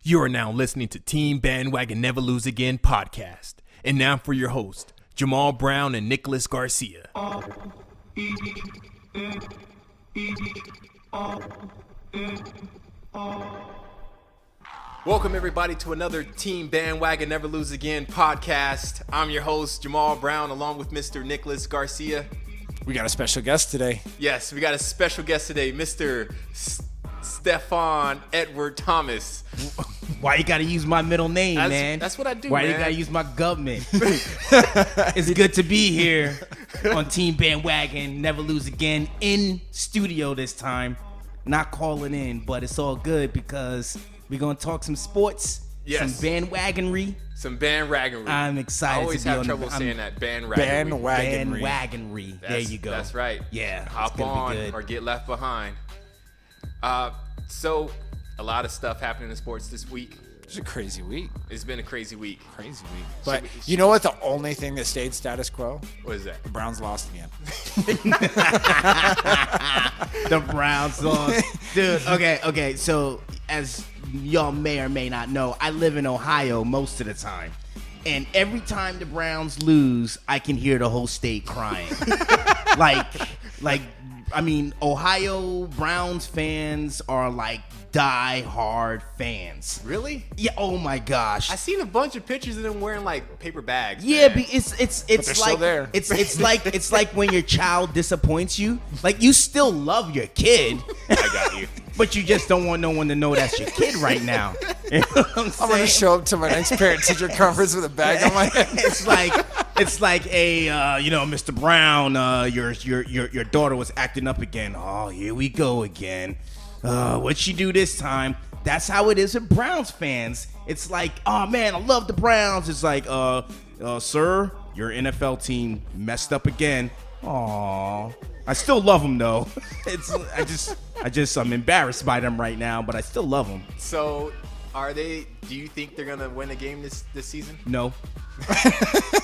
You are now listening to Team Bandwagon Never Lose Again podcast. And now for your host, Jamal Brown and Nicholas Garcia. Welcome everybody to another Team Bandwagon Never Lose Again podcast. I'm your host, Jamal Brown, along with Mr. Nicholas Garcia. We got a special guest today. Yes, we got a special guest today, Mr. Stefan Edward Thomas. Why you gotta use my middle name, man? That's what I do, Why man. you gotta use my government? It's good to be here on Team Bandwagon, Never Lose Again, in studio this time. Not calling in, but it's all good because we're gonna talk some sports, some bandwagonry. Some bandwagonry. I'm excited. I always to be have trouble saying that. Bandwagonry. Bandwagonry. There you go. That's right. Yeah. Hop on or get left behind. So, a lot of stuff happening in sports this week. It's a crazy week. It's been a crazy week. But you know what? The only thing that stayed status quo? What is that? The Browns lost again. The Browns lost. Dude, okay. So, as y'all may or may not know, I live in Ohio most of the time. And every time the Browns lose, I can hear the whole state crying. I mean, Ohio Browns fans are like die-hard fans. Really? Yeah. Oh my gosh. I seen a bunch of pictures of them wearing like paper bags. Yeah, man. it's they're like still there. It's like when your child disappoints you. Like you still love your kid. I got you. But you just don't want no one to know that's your kid right now. You know what I'm I'm going to saying? show up to my next parent-teacher conference with a bag on my head. It's like a Mr. Brown, your daughter was acting up again. Oh, here we go again. What'd she do this time? That's how it is with Browns fans. It's like, oh man, I love the Browns. It's like, sir, your NFL team messed up again. Aw. I still love them though. I'm embarrassed by them right now, but I still love them. So, do you think they're going to win a game this season? No.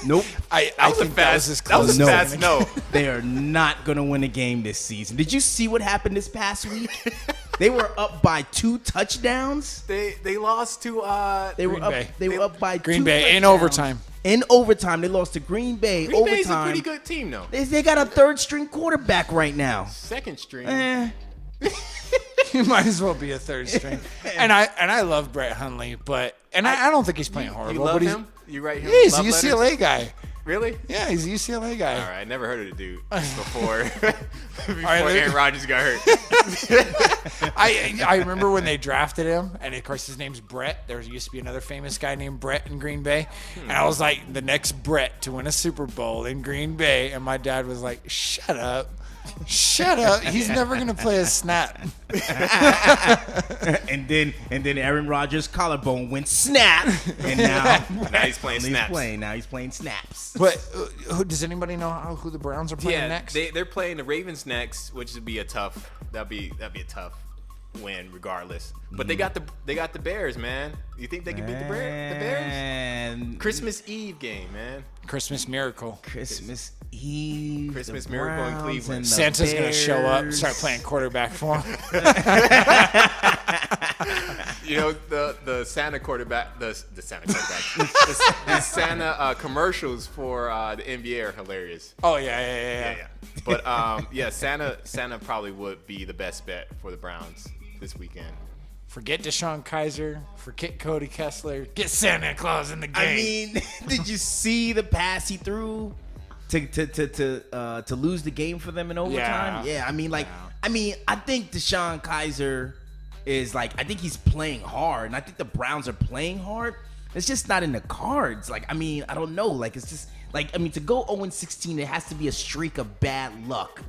Nope. I think that was as That close was as a fast no. They are not going to win a game this season. Did you see what happened this past week? They were up by 2 touchdowns. They lost to They were up by Green 2 Bay in touchdowns. overtime. In overtime, they lost to Green Bay. Green overtime. Bay's a pretty good team though. They got a third-string quarterback right now. Second string. You might as well be a third string. And I love Brett Hundley, but I don't think he's playing horrible. You love but him? You write him? Yeah, he's a love UCLA letters? guy. Really? Yeah, he's a UCLA guy. All right, I never heard of the dude before right, Aaron Rodgers got hurt. I remember when they drafted him, and of course his name's Brett. There used to be another famous guy named Brett in Green Bay, and I was like, the next Brett to win a Super Bowl in Green Bay, and my dad was like, shut up. He's never gonna play a snap. and then Aaron Rodgers' collarbone went snap, and now he's playing snaps. Now he's playing snaps. But does anybody know who the Browns are playing next? They're playing the Ravens next, which would be a tough. That'd be a tough win regardless. But they got the Bears, man. You think they can beat the Bears? Christmas Eve game, man. Christmas miracle. Christmas Eve. Christmas miracle in Cleveland. Santa's gonna show up, start playing quarterback for him. You know the Santa quarterback, the Santa quarterback, the Santa commercials for the NBA are hilarious. Oh yeah. But Santa probably would be the best bet for the Browns this weekend. Forget Deshaun Kaiser. Forget Cody Kessler. Get Santa Claus in the game. I mean, did you see the pass he threw to lose the game for them in overtime? Yeah. I mean, I think Deshaun Kaiser is I think he's playing hard, and I think the Browns are playing hard. It's just not in the cards. I don't know. It's just to go 0-16, it has to be a streak of bad luck.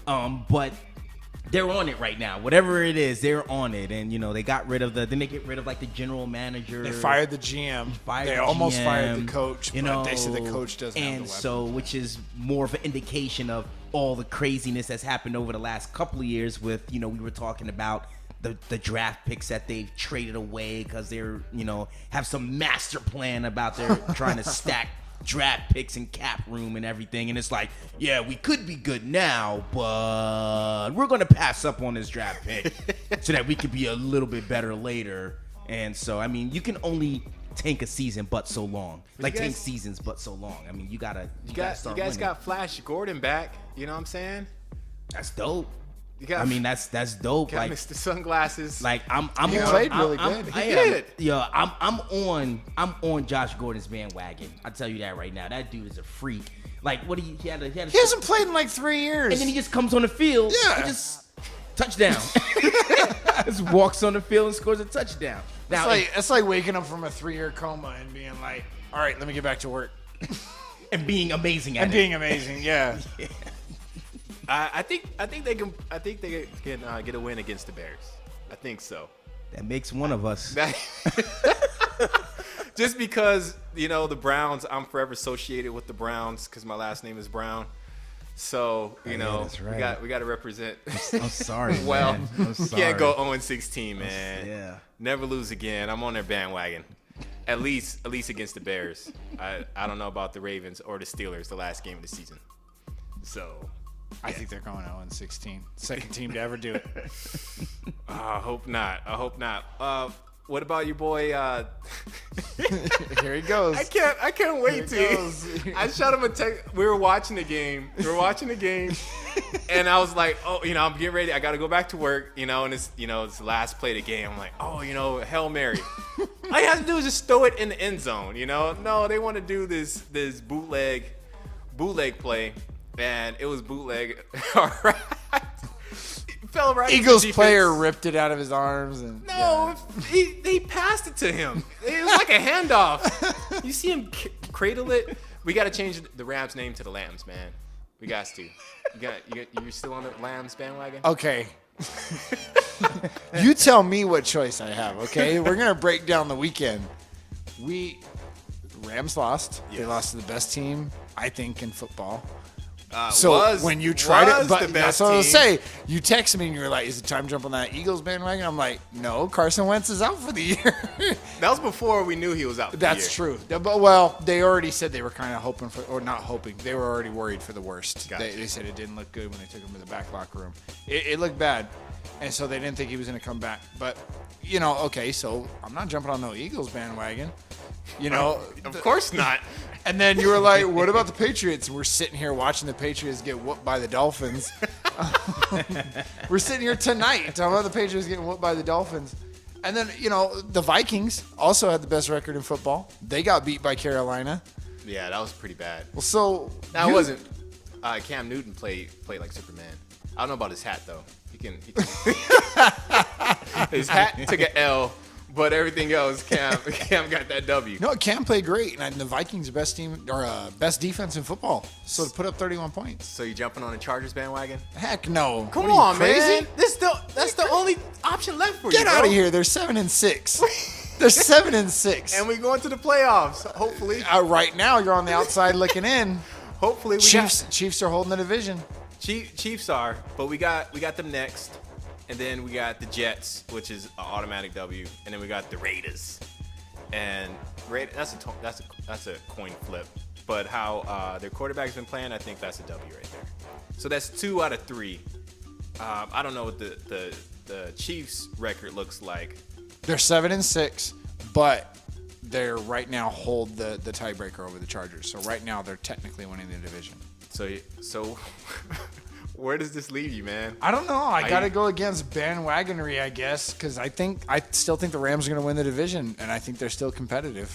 But they're on it right now. Whatever it is, they're on it. And, they got rid of didn't they get rid of the general manager? They fired the GM. They almost fired the coach, but they said the coach doesn't have the weapons. So, which is more of an indication of all the craziness that's happened over the last couple of years with, we were talking about the draft picks that they've traded away because they're, have some master plan about their trying to stack draft picks and cap room and everything, and it's we could be good now, but we're gonna pass up on this draft pick so that we could be a little bit better later. And so, I mean, you can only tank a season but so long. Tank seasons but so long. I mean, you gotta start winning. got Flash Gordon back. You know what I'm saying? That's dope. I mean, that's dope. Got Mr. Sunglasses. I'm He on, played really good. He did. Yeah, I'm on Josh Gordon's bandwagon. I tell you that right now. That dude is a freak. Like, what he had He hasn't played in like 3 years. and then he just comes on the field. Yeah. And just touchdown. Just walks on the field and scores a touchdown. Now, It's like waking up from a 3-year coma and being like, all right, let me get back to work. and being amazing at And it. being amazing, yeah. I think they can get a win against the Bears. I think so. That makes one of us. Just because, you know, the Browns, I'm forever associated with the Browns because my last name is Brown. So, you know, that's right. we got to represent. I'm sorry, Well, man. I'm sorry. can't go 0-16, man. Yeah. Never lose again. I'm on their bandwagon. At least against the Bears. I don't know about the Ravens or the Steelers the last game of the season. So, I think they're going 0-16. Second team to ever do it. I hope not. What about your boy? Here he goes. I can't wait to. I shot him a text. We were watching the game, and I was like, oh, you know, I'm getting ready. I got to go back to work, you know, and it's the last play of the game. I'm like, oh, you know, Hail Mary. All you have to do is just throw it in the end zone, you know. No, they want to do this bootleg play, and it was bootleg. All right. Fell right Eagles player ripped it out of his arms and he passed it to him. It was like a handoff. You see him cradle it. We got to change the Rams name to the Lambs, man. We got to. You're still on the Lambs bandwagon? Okay. You tell me what choice I have, okay? We're going to break down the weekend. Rams lost. Yes. They lost to the best team, I think, in football. When you tried it, but that's what I was say. You texted me and you were like, "Is it time to jump on that Eagles bandwagon?" I'm like, "No, Carson Wentz is out for the year." That was before we knew he was out for the year. That's true. But, well, they already said they were kind of hoping for, or not hoping. They were already worried for the worst. Gotcha. They said it didn't look good when they took him to the back locker room. It looked bad, and so they didn't think he was going to come back. But you know, okay, so I'm not jumping on no Eagles bandwagon. You know, of course not. And then you were like, what about the Patriots? We're sitting here watching the Patriots get whooped by the Dolphins. We're sitting here tonight talking about the Patriots getting whooped by the Dolphins. And then, you know, the Vikings also had the best record in football. They got beat by Carolina. Yeah, that was pretty bad. Well, so That wasn't. Cam Newton played like Superman. I don't know about his hat, though. He can his hat took an L. But everything else, Cam got that W. No, Cam played great, and the Vikings are best team or best defense in football. So to put up 31 points. So you jumping on the Chargers bandwagon? Heck no! Come What are you, on, crazy? man. That's the only option left for you. Get out of here! They're 7-6. They're 7-6. And we're going to the playoffs. Hopefully. Right now, you're on the outside looking in. Hopefully, Chiefs are holding the division. Chiefs are, but we got them next. And then we got the Jets, which is an automatic W, and then we got the Raiders, and that's a coin flip. But how their quarterback's been playing, I think that's a W right there. So that's 2 out of 3. I don't know what the Chiefs' record looks like. They're 7-6, but they're right now hold the tiebreaker over the Chargers. So right now they're technically winning the division. So. Where does this leave you, man? I don't know. I got to go against bandwagonery, I guess, because I still think the Rams are going to win the division, and I think they're still competitive.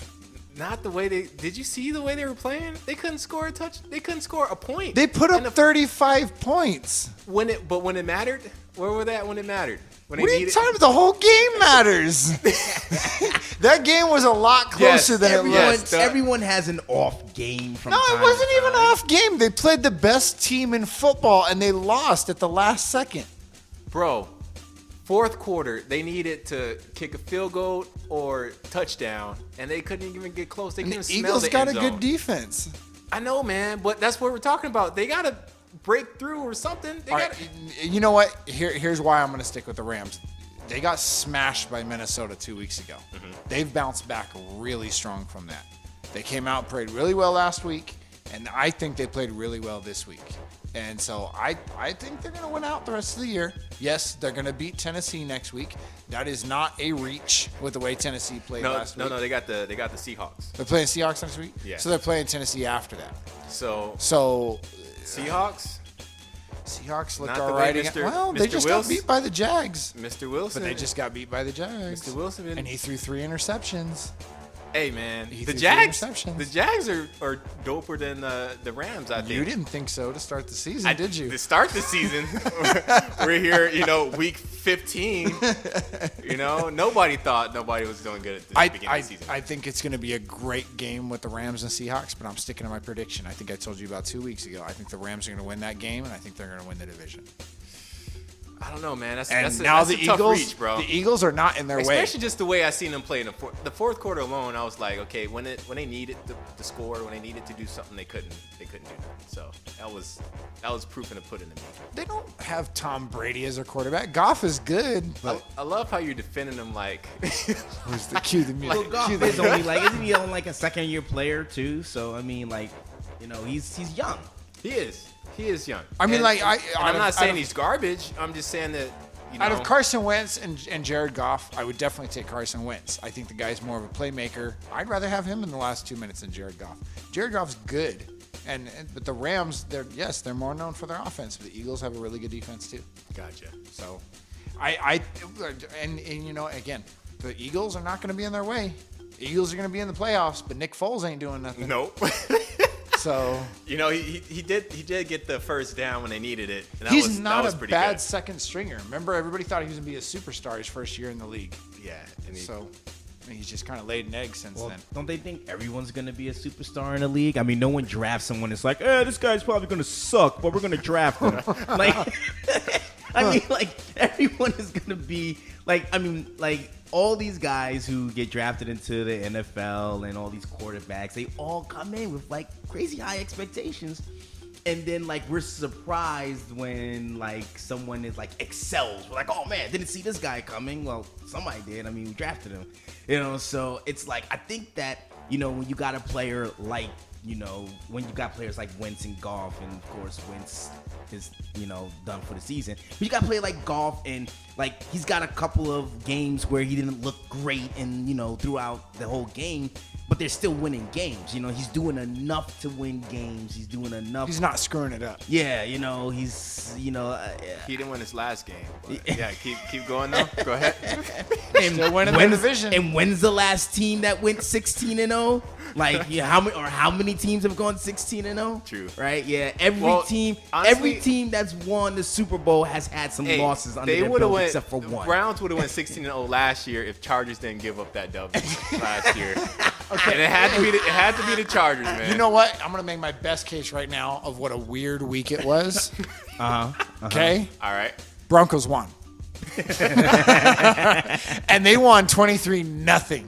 Not the way did you see the way they were playing? They couldn't score a touch. They couldn't score a point. They put up 35 points. When it mattered, where were they at when it mattered? What are you talking about? The whole game matters. That game was a lot closer than it looked. Everyone has an off game from time to time. No, it wasn't even an off game. They played the best team in football, and they lost at the last second. Bro, fourth quarter, they needed to kick a field goal or touchdown, and they couldn't even get close. They couldn't smell Eagles the got end a zone. good defense. I know, man, but that's what we're talking about. They got to break through or something. You know what? Here's why I'm going to stick with the Rams. They got smashed by Minnesota 2 weeks ago. Mm-hmm. They've bounced back really strong from that. They came out and played really well last week, and I think they played really well this week. And so I think they're going to win out the rest of the year. Yes, they're going to beat Tennessee next week. That is not a reach with the way Tennessee played last week. No, they got the Seahawks. They're playing Seahawks next week? Yeah. So they're playing Tennessee after that. So Seahawks looked Not all the way right. Mr. Well, they Mr. just Wilson- got beat by the Jags. Mr. Wilson. But they just got beat by the Jags. Mr. Wilson. And he threw 3 interceptions. Hey man, He the threw 3 Jags. interceptions. The Jags are doper than the Rams. I think. You didn't think so to start the season, did you? To start the season, we're here. Week 15. Nobody thought nobody was doing good at the beginning of the season. I think it's going to be a great game with the Rams and Seahawks, but I'm sticking to my prediction. I think I told you about 2 weeks ago. I think the Rams are going to win that game, and I think they're going to win the division. I don't know, man. That's the tough Eagles, reach, bro. The Eagles are not in their way. Especially just the way I seen them play in the fourth quarter alone. I was like, okay, when they needed to score, when they needed to do something, they couldn't do that. So that was proof in the pudding to me. They don't have Tom Brady as their quarterback. Goff is good, but I love how you're defending them like. who's the cue the music? Well, Goff is only isn't he only like a second-year player too? So I mean, he's young. He is young. I mean, I'm not saying he's garbage. I'm just saying that. Out of Carson Wentz and Jared Goff, I would definitely take Carson Wentz. I think the guy's more of a playmaker. I'd rather have him in the last 2 minutes than Jared Goff. Jared Goff's good, but the Rams, they're more known for their offense. But the Eagles have a really good defense too. Gotcha. So, again, the Eagles are not going to be in their way. The Eagles are going to be in the playoffs, but Nick Foles ain't doing nothing. Nope. So he did get the first down when they needed it. And he's not a a bad second stringer. Remember, everybody thought he was going to be a superstar his first year in the league. Yeah. He's just kind of laid an egg since then. Don't they think everyone's going to be a superstar in the league? I mean, no one drafts someone that's like, this guy's probably going to suck, but we're going to draft him. Everyone is going to be all these guys who get drafted into the NFL and all these quarterbacks, they all come in with crazy high expectations. And then we're surprised when someone is excels. We're like, oh man, didn't see this guy coming. Well, somebody did. I mean, we drafted him. So it's I think that, when you got a player when you got players like Wentz and Goff, and of course Wentz is done for the season, but you got a player like Goff, and he's got a couple of games where he didn't look great and throughout the whole game, but they're still winning games. He's doing enough to win games. He's doing enough. He's not screwing it up. Yeah, he's he didn't win his last game. But yeah, keep going though. Go ahead. And still winning the division. And when's the last team that went 16-0? How many teams have gone 16-0? True. Right? Yeah. Every team that's won the Super Bowl has had some losses under their belt, except for one. Browns would have went 16-0 last year if Chargers didn't give up that W last year. Okay. And it had to be the Chargers, man. You know what? I'm gonna make my best case right now of what a weird week it was. Okay. All right. Broncos won. And they won 23-0.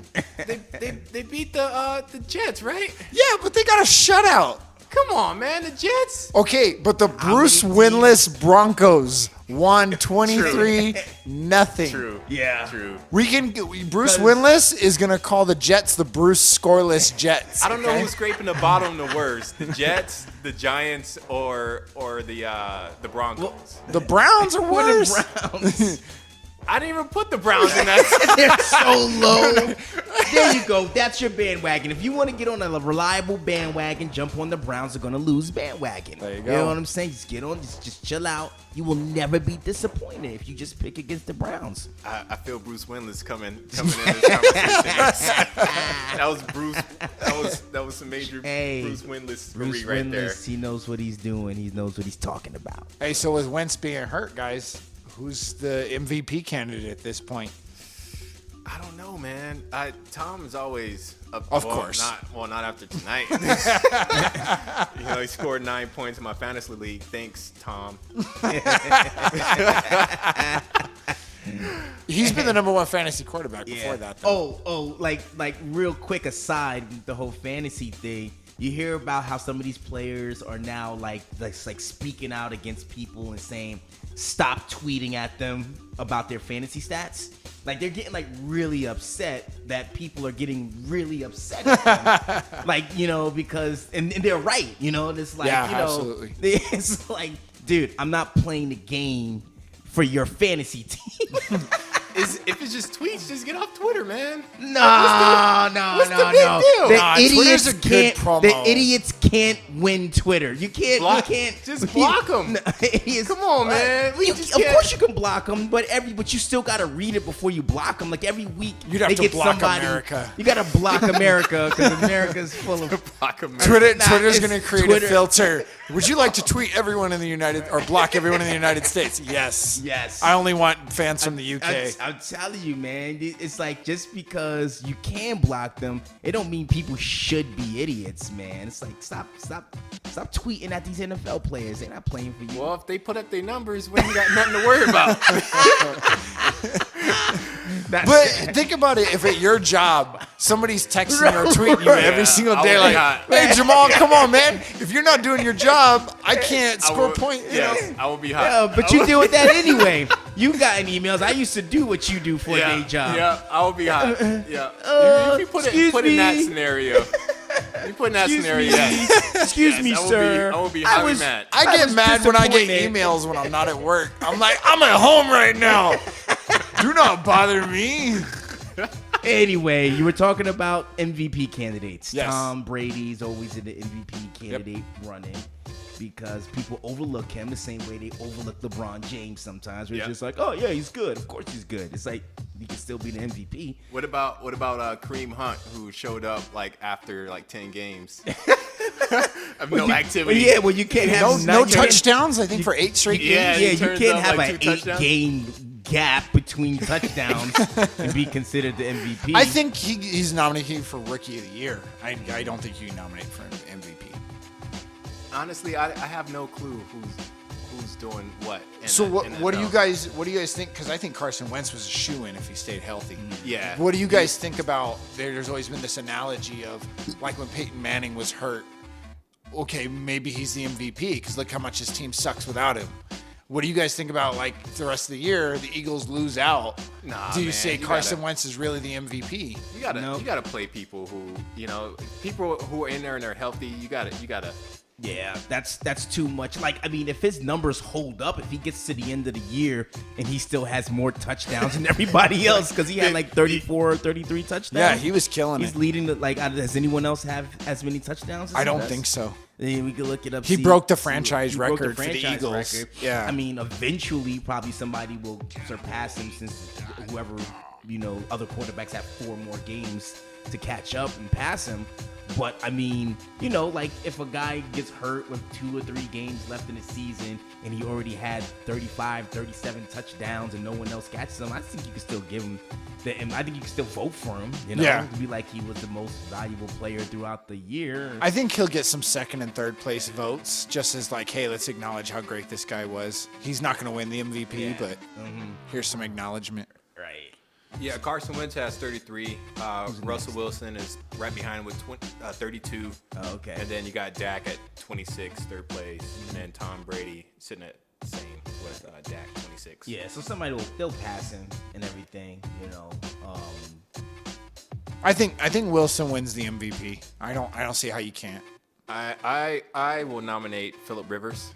They beat the Jets, right? Yeah, but they got a shutout. Come on, man, the Jets. Okay, but the Bruce winless Broncos won 23-0. True. Yeah. True. Bruce winless is gonna call the Jets the Bruce scoreless Jets. I don't know who's scraping the bottom the worst, the Jets, the Giants, or the Broncos. Well, the Browns are worse. The Browns. I didn't even put the Browns in that. They're so low. There you go. That's your bandwagon. If you want to get on a reliable bandwagon, jump on the Browns are going to lose bandwagon. There you go. You know what I'm saying? Just get on. Just chill out. You will never be disappointed if you just pick against the Browns. I feel Bruce Winless coming in this conversation. That was Bruce. That was some major Bruce Winless right there. He knows what he's doing. He knows what he's talking about. Hey, so with Wentz being hurt, guys, who's the MVP candidate at this point? I don't know, man. Tom is always of course. Not after tonight. He scored 9 points in my fantasy league. Thanks, Tom. He's been the number one fantasy quarterback before that, though. Like real quick aside, the whole fantasy thing. You hear about how some of these players are now like speaking out against people and saying, stop tweeting at them about their fantasy stats. Like they're getting like really upset that people are getting really upset at them. Like, because and they're right, it's like, absolutely. It's like, dude, I'm not playing the game for your fantasy team. If it's just tweets, just get off Twitter, man. No. What's the big deal? Twitter's a good promo. The idiots can't win Twitter. You can't. Just block them. Come on, man. Of course you can block them, but you still gotta read it before you block them. Like every week, you'd have to block America. You gotta block America because America's full of block America. Twitter's gonna create a filter. Would you like to tweet everyone in the block everyone in the United States? Yes. I only want fans from the UK. I'm telling you, man. It's like just because you can block them, it don't mean people should be idiots, man. It's like stop tweeting at these NFL players. They're not playing for you. Well, if they put up their numbers, we ain't got nothing to worry about. But think about it. If at your job, somebody's texting or tweeting you every single day, like, "Hey, Jamal, come on, man. If you're not doing your job, I can't score points." I will be hot. Yeah, but you deal with that anyway. You got emails. I used to do what you do for a day job. Yeah, I will be hot. Yeah. You put in that scenario. You put in that scenario. Excuse me, sir. I will be highly mad. I get mad when I get emails when I'm not at work. I'm like, I'm at home right now. Do not bother me. Anyway, you were talking about MVP candidates. Yes. Tom Brady's always in the MVP candidate running because people overlook him the same way they overlook LeBron James sometimes. We're just like, oh yeah, he's good. Of course he's good. It's like he can still be the MVP. What about Kareem Hunt, who showed up like after like 10 games of no activity? Yeah, well you can't have no touchdowns. I think for 8 straight games. Yeah, you can't have an 8-game gap between touchdowns and be considered the MVP. I think he's nominated for Rookie of the Year. I don't think you can nominate for MVP. Honestly, I have no clue who's doing what. What do you guys think? Because I think Carson Wentz was a shoo-in if he stayed healthy. Yeah. What do you guys think about? There's always been this analogy of like when Peyton Manning was hurt. Okay, maybe he's the MVP because look how much his team sucks without him. What do you guys think about like the rest of the year? The Eagles lose out. Do you say Carson Wentz is really the MVP? You gotta play people who people who are in there and they're healthy. You gotta. Yeah, that's too much. Like, I mean, if his numbers hold up, if he gets to the end of the year and he still has more touchdowns than everybody else because he had like 34 or 33 touchdowns. Yeah, he was killing it. He's leading the, like, does anyone else have as many touchdowns? I don't think so. Then we can look it up. He broke the franchise record for the Eagles. Record. Yeah. I mean, eventually probably somebody will surpass him since whoever, other quarterbacks have 4 more games to catch up and pass him. But I mean, like if a guy gets hurt with 2 or 3 games left in the season and he already had 35, 37 touchdowns and no one else catches him, I think you can still give him I think you can still vote for him, to be like he was the most valuable player throughout the year. I think he'll get some second and third place votes just as like, hey, let's acknowledge how great this guy was. He's not going to win the MVP, but here's some acknowledgement. Right. Yeah, Carson Wentz has 33. Russell Wilson is right behind him with 32. Oh, okay. And then you got Dak at 26, third place. And then Tom Brady sitting at the same with Dak, 26. Yeah, so they'll pass him and everything, I think Wilson wins the MVP. I don't see how you can't. I will nominate Phillip Rivers.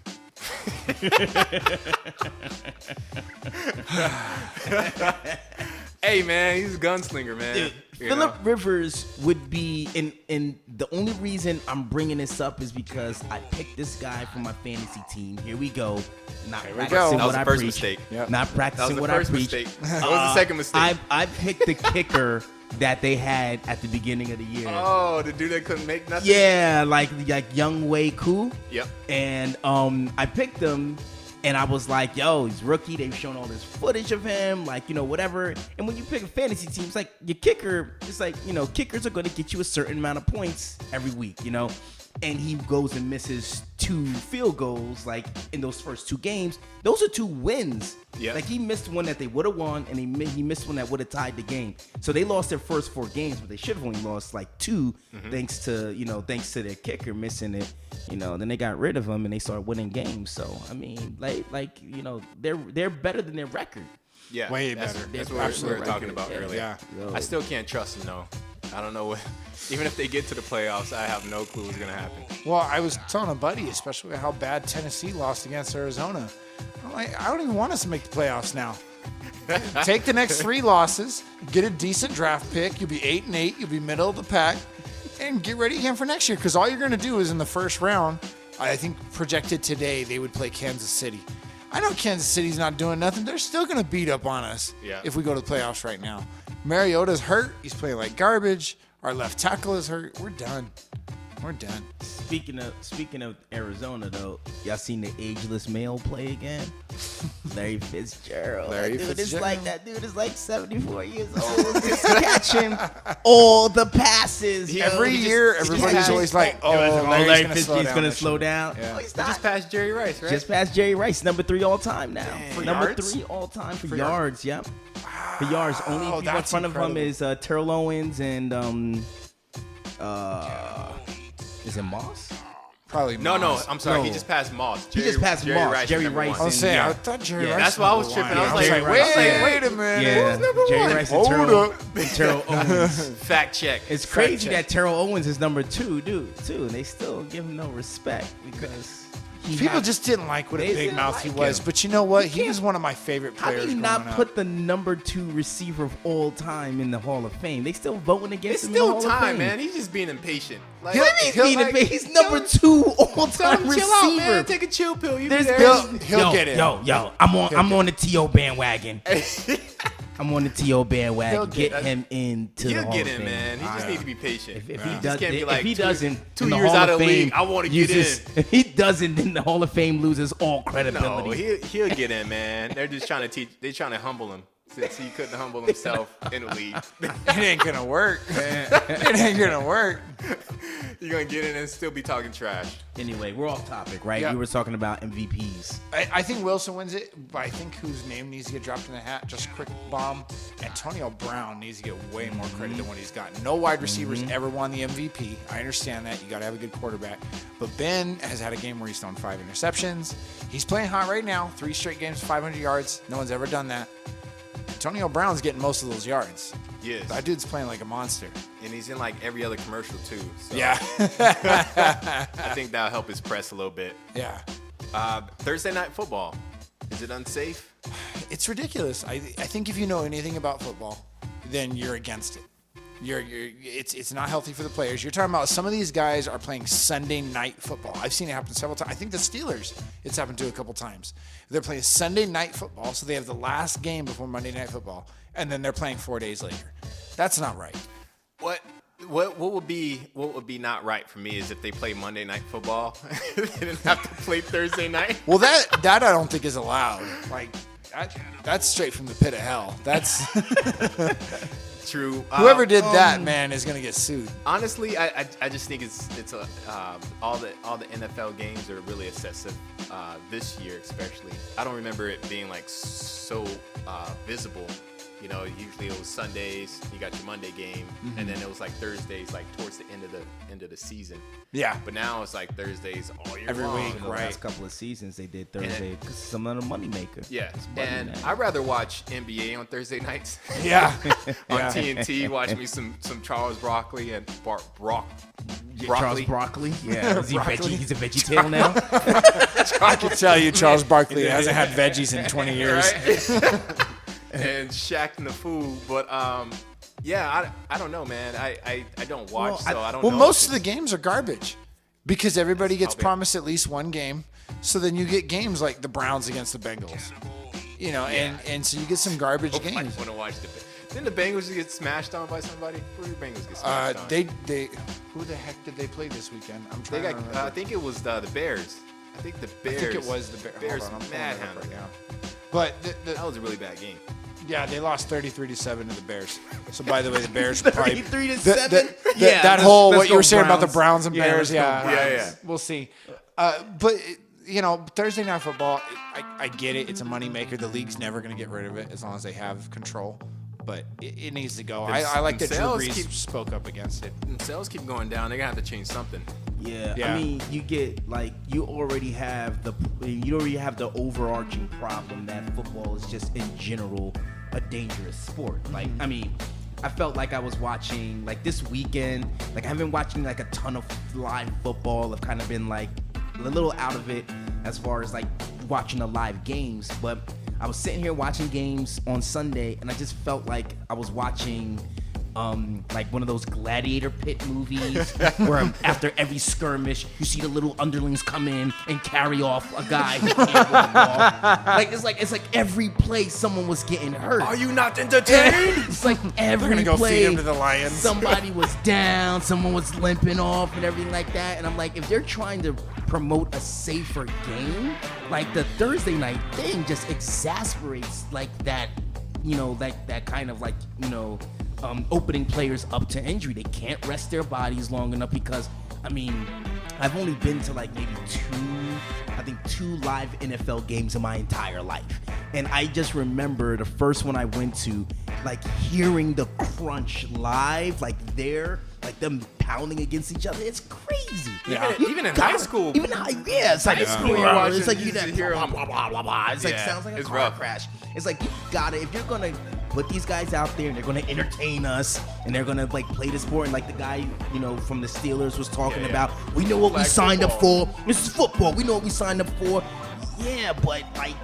Hey man, he's a gunslinger, man. Dude, Phillip Rivers would be, and the only reason I'm bringing this up is because I picked this guy for my fantasy team. Here we go. Not practicing what I preach. Mistake. Yep. Not practicing what I preach. That was the second mistake. I picked the kicker that they had at the beginning of the year. Oh, the dude that couldn't make nothing. Yeah, like Young Wei Koo. Yep. And I picked him. And I was like, yo, he's rookie. They've shown all this footage of him, like, whatever. And when you pick a fantasy team, it's like your kicker, it's like, kickers are going to get you a certain amount of points every week, And he goes and misses 2 field goals, like, in those first 2 games. Those are 2 wins. Yeah. Like, he missed one that they would have won, and he missed one that would have tied the game. So they lost their first 4 games, but they should have only lost, like, 2, thanks to their kicker missing it. Then they got rid of him, and they started winning games. So, I mean, they're better than their record. Yeah, Way that's, better. That's what we were talking about earlier. Yeah. I still can't trust them though. I don't know what. Even if they get to the playoffs, I have no clue what's gonna happen. Well, I was telling a buddy, especially how bad Tennessee lost against Arizona. I'm like, I don't even want us to make the playoffs now. Take the next 3 losses, get a decent draft pick. You'll be 8-8. You'll be middle of the pack, and get ready again for next year. Because all you're gonna do is in the first round. I think projected today they would play Kansas City. I know Kansas City's not doing nothing. They're still gonna beat up on us if we go to the playoffs right now. Mariota's hurt. He's playing like garbage. Our left tackle is hurt. We're done. We're done. Speaking of Arizona though, y'all seen the ageless male play again? Larry Fitzgerald. That dude is like 74 years old, just catching all the passes. Every year, everybody's always like, Larry Fitzgerald's gonna slow down. Yeah. Oh, he's He just passed Jerry Rice, right? Just past Jerry Rice, number 3 all time now. For Number yards? 3 all time for yards. Yep. For yards, only people in that's front of him incredible. is Terrell Owens and is it Moss? Probably No, Moss. I'm sorry. No. He just passed Moss. He just passed Moss. Jerry number Rice one. I was and- saying, yeah. I thought Jerry Yeah, Rice that's why I was was tripping. number I was one. like, wait a minute. Yeah, Jerry Rice and Hold Terrell Owens. Fact check. It's crazy that Terrell Owens is number 2, dude. Too, and they still give him no respect because People just didn't like what a They big didn't mouth like he was. him. But you know what? He was one of my favorite How players do you growing not up. put the number 2 receiver of all time in the Hall of Fame? They still voting against It's him in the still Hall of time, Fame. man. He's just being impatient. Like, He's number 2 all Tell time him receiver. chill out, man. Take a chill pill. You be there. He'll get it. Yo, I'm on the T.O. bandwagon. I'm on the T.O. bandwagon. He'll Get get- him into the He'll Hall get of in, Fame. man. He just needs to be patient. If He he just does, can't be if like he doesn't, two in the years Hall out of the Fame, league, I want to you get just- in. If he doesn't, then the Hall of Fame loses all No, credibility. he'll get in, man. They're just trying to teach. They're trying to humble him since he couldn't humble himself in the league. It ain't gonna work. It ain't gonna work. You're gonna get in and still be talking trash. Anyway, we're off topic, right? Yeah. We were talking about MVPs. I think Wilson wins it, but I think whose name needs to get dropped in the hat? Just a quick bomb. Antonio Brown needs to get way more credit than what he's gotten. No wide receivers ever won the MVP. I understand that. You got to have a good quarterback. But Ben has had a game where he's thrown 5 interceptions. He's playing hot right now. 3 straight games, 500 yards. No one's ever done that. Antonio Brown's getting most of those yards. Yes. That dude's playing like a monster. And he's in like every other commercial too. So Yeah. I think that'll help his press a little bit. Yeah. Thursday night football. Is it unsafe? It's ridiculous. I think if you know anything about football, then you're against it. It's not healthy for the players. You're talking about some of these guys are playing Sunday night football. I've seen it happen several times. I think the Steelers, it's happened to a couple times. They're playing Sunday night football, so they have the last game before Monday Night Football, and then they're playing 4 days later. That's not right. What would be not right for me is if they play Monday night football. They didn't have to play Thursday night. Well, that I don't think is allowed. Like that's straight from the pit of hell. That's True. whoever did that, man, is gonna get sued. Honestly, I just think it's all the NFL games are really excessive this year, especially. I don't remember it being like so visible. You know, usually it was Sundays. You got your Monday game, and then it was like Thursdays, like towards the end of the season. Yeah. But now it's like Thursdays all year Every long. week, For the right. last couple of seasons, they did Thursday because some of the moneymaker. Yeah, It's money, and man. I'd rather watch NBA on Thursday nights. Yeah. On Yeah. TNT, watch me some Charles Broccoli and Charles Broccoli. Broccoli. Yeah, is he Broccoli. He's a veggie tail now. I can tell you, Charles Barkley hasn't had veggies in 20 years. Right? And Shaq and the Fool, but yeah, I don't know, man. I don't watch, so I don't know. Well, most of the games are garbage because everybody gets promised at least one game. So then you get games like the Browns against the Bengals, you know, and so you get some garbage I games. want to watch Didn't the Bengals get smashed on by somebody? Who did the Bengals get smashed on? They who the heck did they play this weekend? I'm They trying to got. remember. I think it was the Bears. I think the Bears. I think it was the Bears. Hold on, I'm pulling Mad it up right handled. now. But That was a really bad game. yeah, they lost 33-7 to the Bears. So by the way, the Bears were probably 33-7. Yeah, that let's- whole let's what you go were saying about the Browns. Browns and Yeah, Bears. let's go Yeah, Browns. Yeah. We'll see. But you know, Thursday night football, I get it. It's a moneymaker. The league's never going to get rid of it as long as they have control. but it needs to go. I like that Drew Brees spoke up against it. Sales keep going down. They're gonna have to change something. Yeah, I mean, you get like you already have the overarching problem that football is just in general a dangerous sport. Like, I mean, I felt like I was watching like this weekend. Like, I haven't been watching like a ton of live football. I've kind of been like a little out of it as far as like watching the live games. But I was sitting here watching games on Sunday, and I just felt like I was watching like one of those gladiator pit movies where after every skirmish you see the little underlings come in and carry off a guy who can't walk. Like it's like every play someone was getting hurt. Are you not entertained? It's like every They're gonna go play feed him to the lions. somebody was down, someone was limping off and everything like that. And I'm like, if they're trying to promote a safer game, like the Thursday night thing just exasperates like that, like that kind of like, opening players up to injury. They can't rest their bodies long enough because, I mean, I've only been to like maybe two live NFL games in my entire life. And I just remember the first one I went to, like hearing the crunch live, like them pounding against each other. It's crazy. Yeah. Even in high school. It's like it's like you hear blah blah blah blah blah. It's like sounds like a car crash. It's like you gotta, if you're gonna put these guys out there and they're gonna entertain us and they're gonna like play the sport, and like the guy from the Steelers was talking about, we know what we signed up for. This is football. We know what we signed up for. Yeah, but like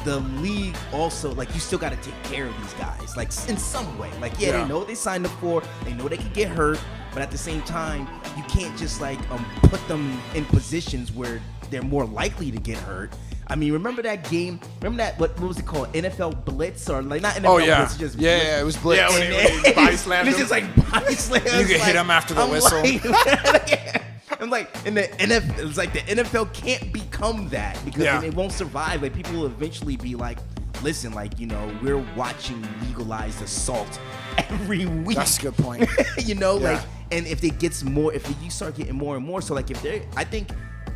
the league also, like, you still got to take care of these guys, like in some way. Like, they know what they signed up for. They know they could get hurt, but at the same time, you can't just like put them in positions where they're more likely to get hurt. I mean, remember that game? Remember that, what was it called? NFL Blitz, or like not NFL Blitz, just Blitz. It was Blitz. Yeah, when he body slammed him. It's just like body slam. You could hit him after the whistle. I'm like, in the NFL, it's like the NFL can't become that because it won't survive. Like, people will eventually be like, listen, like, we're watching legalized assault every week. That's a good point. Like, and if you start getting more and more, so like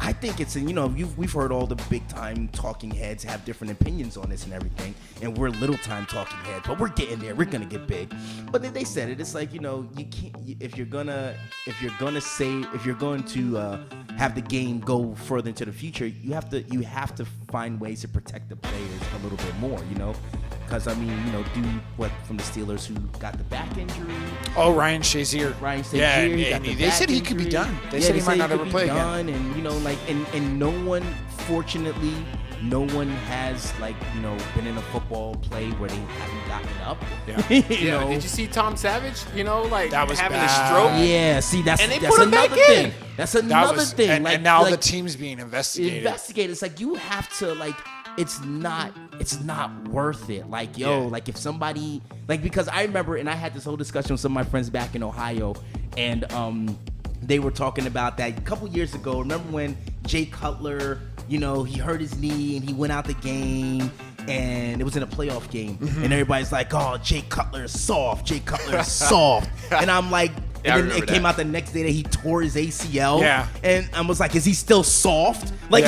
I think it's, we've heard all the big time talking heads have different opinions on this and everything, and we're little time talking heads, but we're getting there. We're gonna get big. But then they said it. It's like, you can't, if you're going to have the game go further into the future, you have to find ways to protect the players a little bit more, Because, I mean, dude from the Steelers who got the back injury. Oh, Ryan Shazier. Yeah, and they said he could be done. They said he might not ever play again. And, and no one, fortunately, no one has, like, been in a football play where they haven't gotten up. Yeah. Did you see Tom Savage? That was having bad. a stroke. Yeah, see, that's and they put him back thing. in. That's another thing. And now the team's being investigated. It's like, you have to, like, it's not worth it. Like, like if somebody, like, because I remember, and I had this whole discussion with some of my friends back in Ohio, and they were talking about that a couple years ago. Remember when Jay Cutler, he hurt his knee and he went out the game, and it was in a playoff game, and everybody's like, oh, Jay Cutler is soft. Jay Cutler is soft. And I'm like, and then it came out the next day that he tore his ACL. Yeah. And I was like, is he still soft? Like,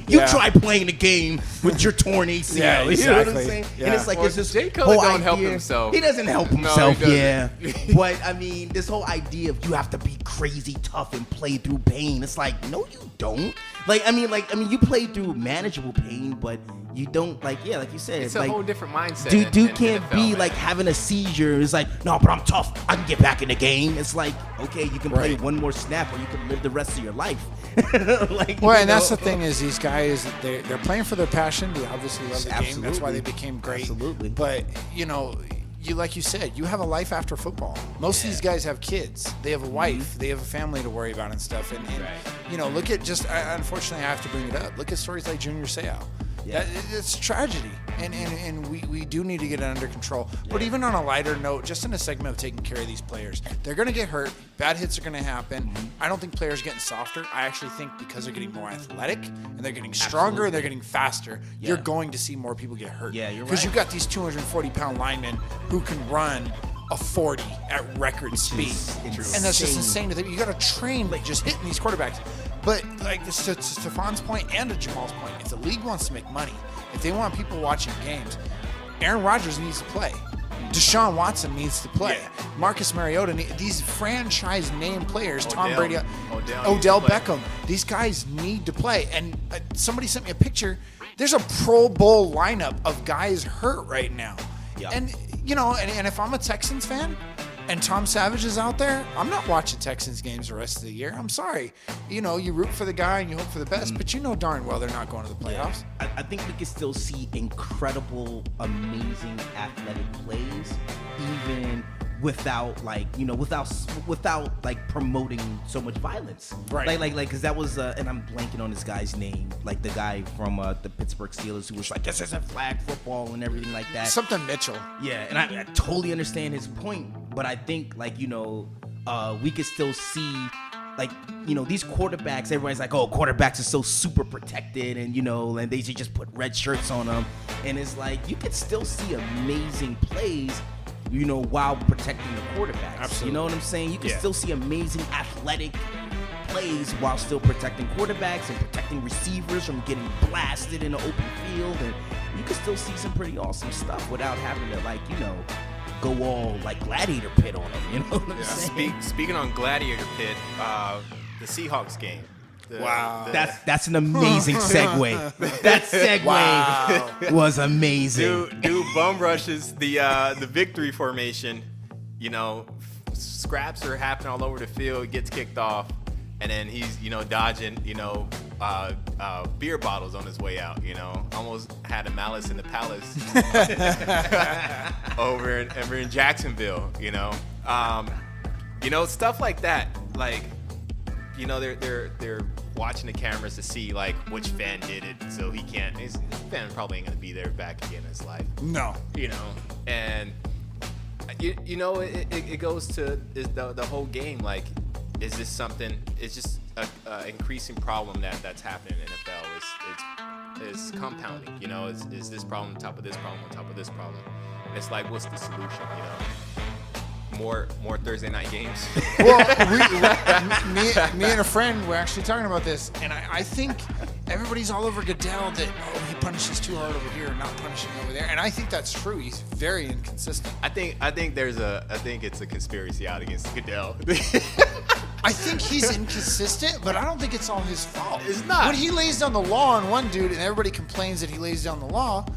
you try playing the game with your torn ACL. Yeah, exactly. You know what I'm saying? Yeah. And it's like, there's this Jay Cutler whole don't idea. help himself. He doesn't help himself, he doesn't. But, I mean, this whole idea of you have to be crazy tough and play through pain. It's like, no, you don't. Like, I mean, you play through manageable pain, but you don't, like you said. It's like, a whole different mindset. Dude can't NFL, be man. like having a seizure. It's like, no, but I'm tough. I can get back in the game. It's like, okay, you can play one more snap, or you can live the rest of your life. That's the thing is, these guys, they're playing for their passion. They obviously love the game. That's why they became great. Absolutely. But you, like you said, you have a life after football. Most of these guys have kids. They have a wife. They have a family to worry about and stuff. And look at unfortunately, I have to bring it up. Look at stories like Junior Seau. Yeah. It's tragedy, and we do need to get it under control. But even on a lighter note, just in a segment of taking care of these players, they're going to get hurt. Bad hits are going to happen. I don't think players are getting softer. I actually think because they're getting more athletic and they're getting stronger and they're getting faster, you're going to see more people get hurt. Yeah, you're right. Because you've got these 240-pound linemen who can run a 40 at record speed. And that's just insane to think. You got to train like just hitting these quarterbacks. But like to Stefan's point and to Jamal's point, if the league wants to make money, if they want people watching games, Aaron Rodgers needs to play. Deshaun Watson needs to play. Yeah. Marcus Mariota, these franchise name players, Tom Brady, Odell Odell Beckham, these guys need to play. And somebody sent me a picture. There's a Pro Bowl lineup of guys hurt right now. Yeah. And, you know, and if I'm a Texans fan and Tom Savage is out there, I'm not watching Texans games the rest of the year. I'm sorry. You know, you root for the guy and you hope for the best, but you know darn well they're not going to the playoffs. I think we can still see incredible, amazing athletic plays, even without like promoting so much violence. Right. Like, because that was, and I'm blanking on this guy's name, like the guy from the Pittsburgh Steelers who was like, this isn't flag football and everything like that. Something Mitchell. Yeah, and I totally understand his point, but I think, like, you know, we could still see, like, you know, these quarterbacks, everybody's like, oh, quarterbacks are so super protected, and, you know, and they should just put red shirts on them. And it's like, you could still see amazing plays, you know, while protecting the quarterbacks. Absolutely. You know what I'm saying? You can still see amazing athletic plays while still protecting quarterbacks and protecting receivers from getting blasted in the open field. And you can still see some pretty awesome stuff without having to, like, you know, go all like gladiator pit on them. You know what I'm saying? Speaking on gladiator pit, the Seahawks game. Wow. That's an amazing segue. That segue was amazing. Dude bum rushes the victory formation. You know, scraps are happening all over the field. Gets kicked off, and then he's, you know, dodging, you know, beer bottles on his way out. You know, almost had a Malice in the Palace over in Jacksonville. You know, stuff like that. Like, you know, they're watching the cameras to see, like, which fan did it, so he can't. His fan probably ain't gonna be there back again in his life. No. You know, and you know, it goes to the whole game. Like, is this something? It's just a increasing problem that's happening in the NFL. It's compounding. You know, is this problem on top of this problem on top of this problem? And it's like, what's the solution? You know. More Thursday night games. Well, me and a friend were actually talking about this, and I think everybody's all over Goodell that, oh, he punishes too hard over here and not punishing over there, and I think that's true. He's very inconsistent. I think it's a conspiracy out against Goodell. I think he's inconsistent, but I don't think it's all his fault. It's not. When he lays down the law on one dude, and everybody complains that he lays down the law,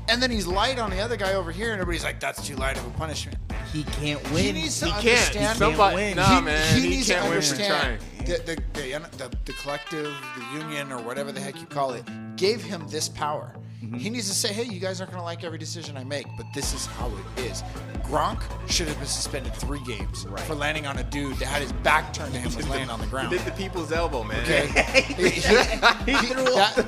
and then he's light on the other guy over here, and everybody's like, that's too light of a punishment. He can't win. He needs to He understand. can't. Somebody, nah, man. He needs to can't win for understand trying. the collective, the union, or whatever the heck you call it, gave him this power. Mm-hmm. He needs to say, hey, you guys aren't going to like every decision I make, but this is how it is. Gronk should have been suspended 3 games for landing on a dude that had his back turned to him, was laying on the ground. He did the people's elbow, man. Okay.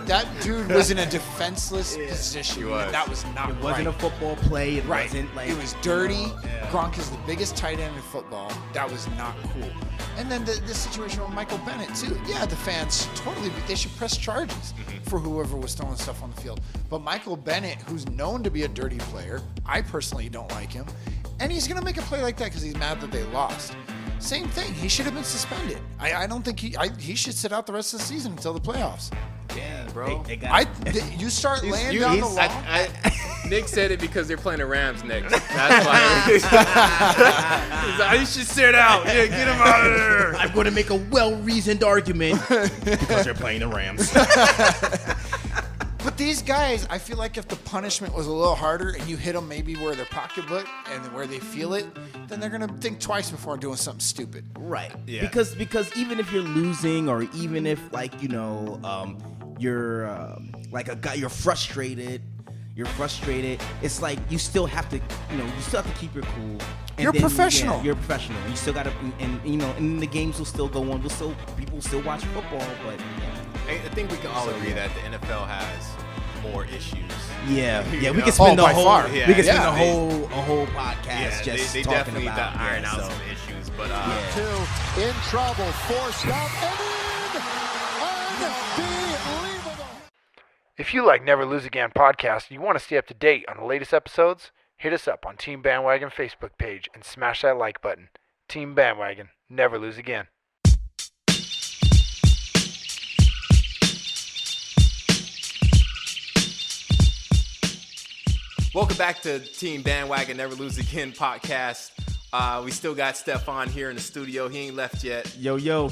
that dude was in a defenseless position. He was. That was not It wasn't a football play. It wasn't like, it was dirty. Gronk is the biggest tight end in football. That was not cool. And then the situation with Michael Bennett too. Yeah, the fans they should press charges for whoever was throwing stuff on the field. But Michael Bennett, who's known to be a dirty player, I personally don't like him, and he's gonna make a play like that because he's mad that they lost. Same thing. He should have been suspended. I don't think he should sit out the rest of the season until the playoffs. Dang, bro. You start laying down the law. Nick said it because they're playing the Rams next. That's why. He's like, you should sit out. Yeah, get him out of there. I'm going to make a well-reasoned argument because they're playing the Rams. But these guys, I feel like if the punishment was a little harder and you hit them maybe where their pocketbook and where they feel it, then they're gonna think twice before doing something stupid. Right. Yeah. Because even if you're losing, or even if, like, you know, you're like a guy, you're frustrated. It's like you still have to, you know, keep your cool. And you're professional. You're professional. You still gotta, and you know, and the games will still go on. People will still watch football, but. I think we can all agree that the NFL has more issues. Yeah, You we know? can spend by far. we can spend Yeah. a whole podcast just they talking definitely about iron out some issues, but Two in trouble, forced out and in. Unbelievable. If you like Never Lose Again podcast and you want to stay up to date on the latest episodes, hit us up on Team Bandwagon Facebook page and smash that like button. Team Bandwagon, never lose again. Welcome back to Team Bandwagon Never Lose Again podcast. We still got Stefan here in the studio. He ain't left yet. Yo.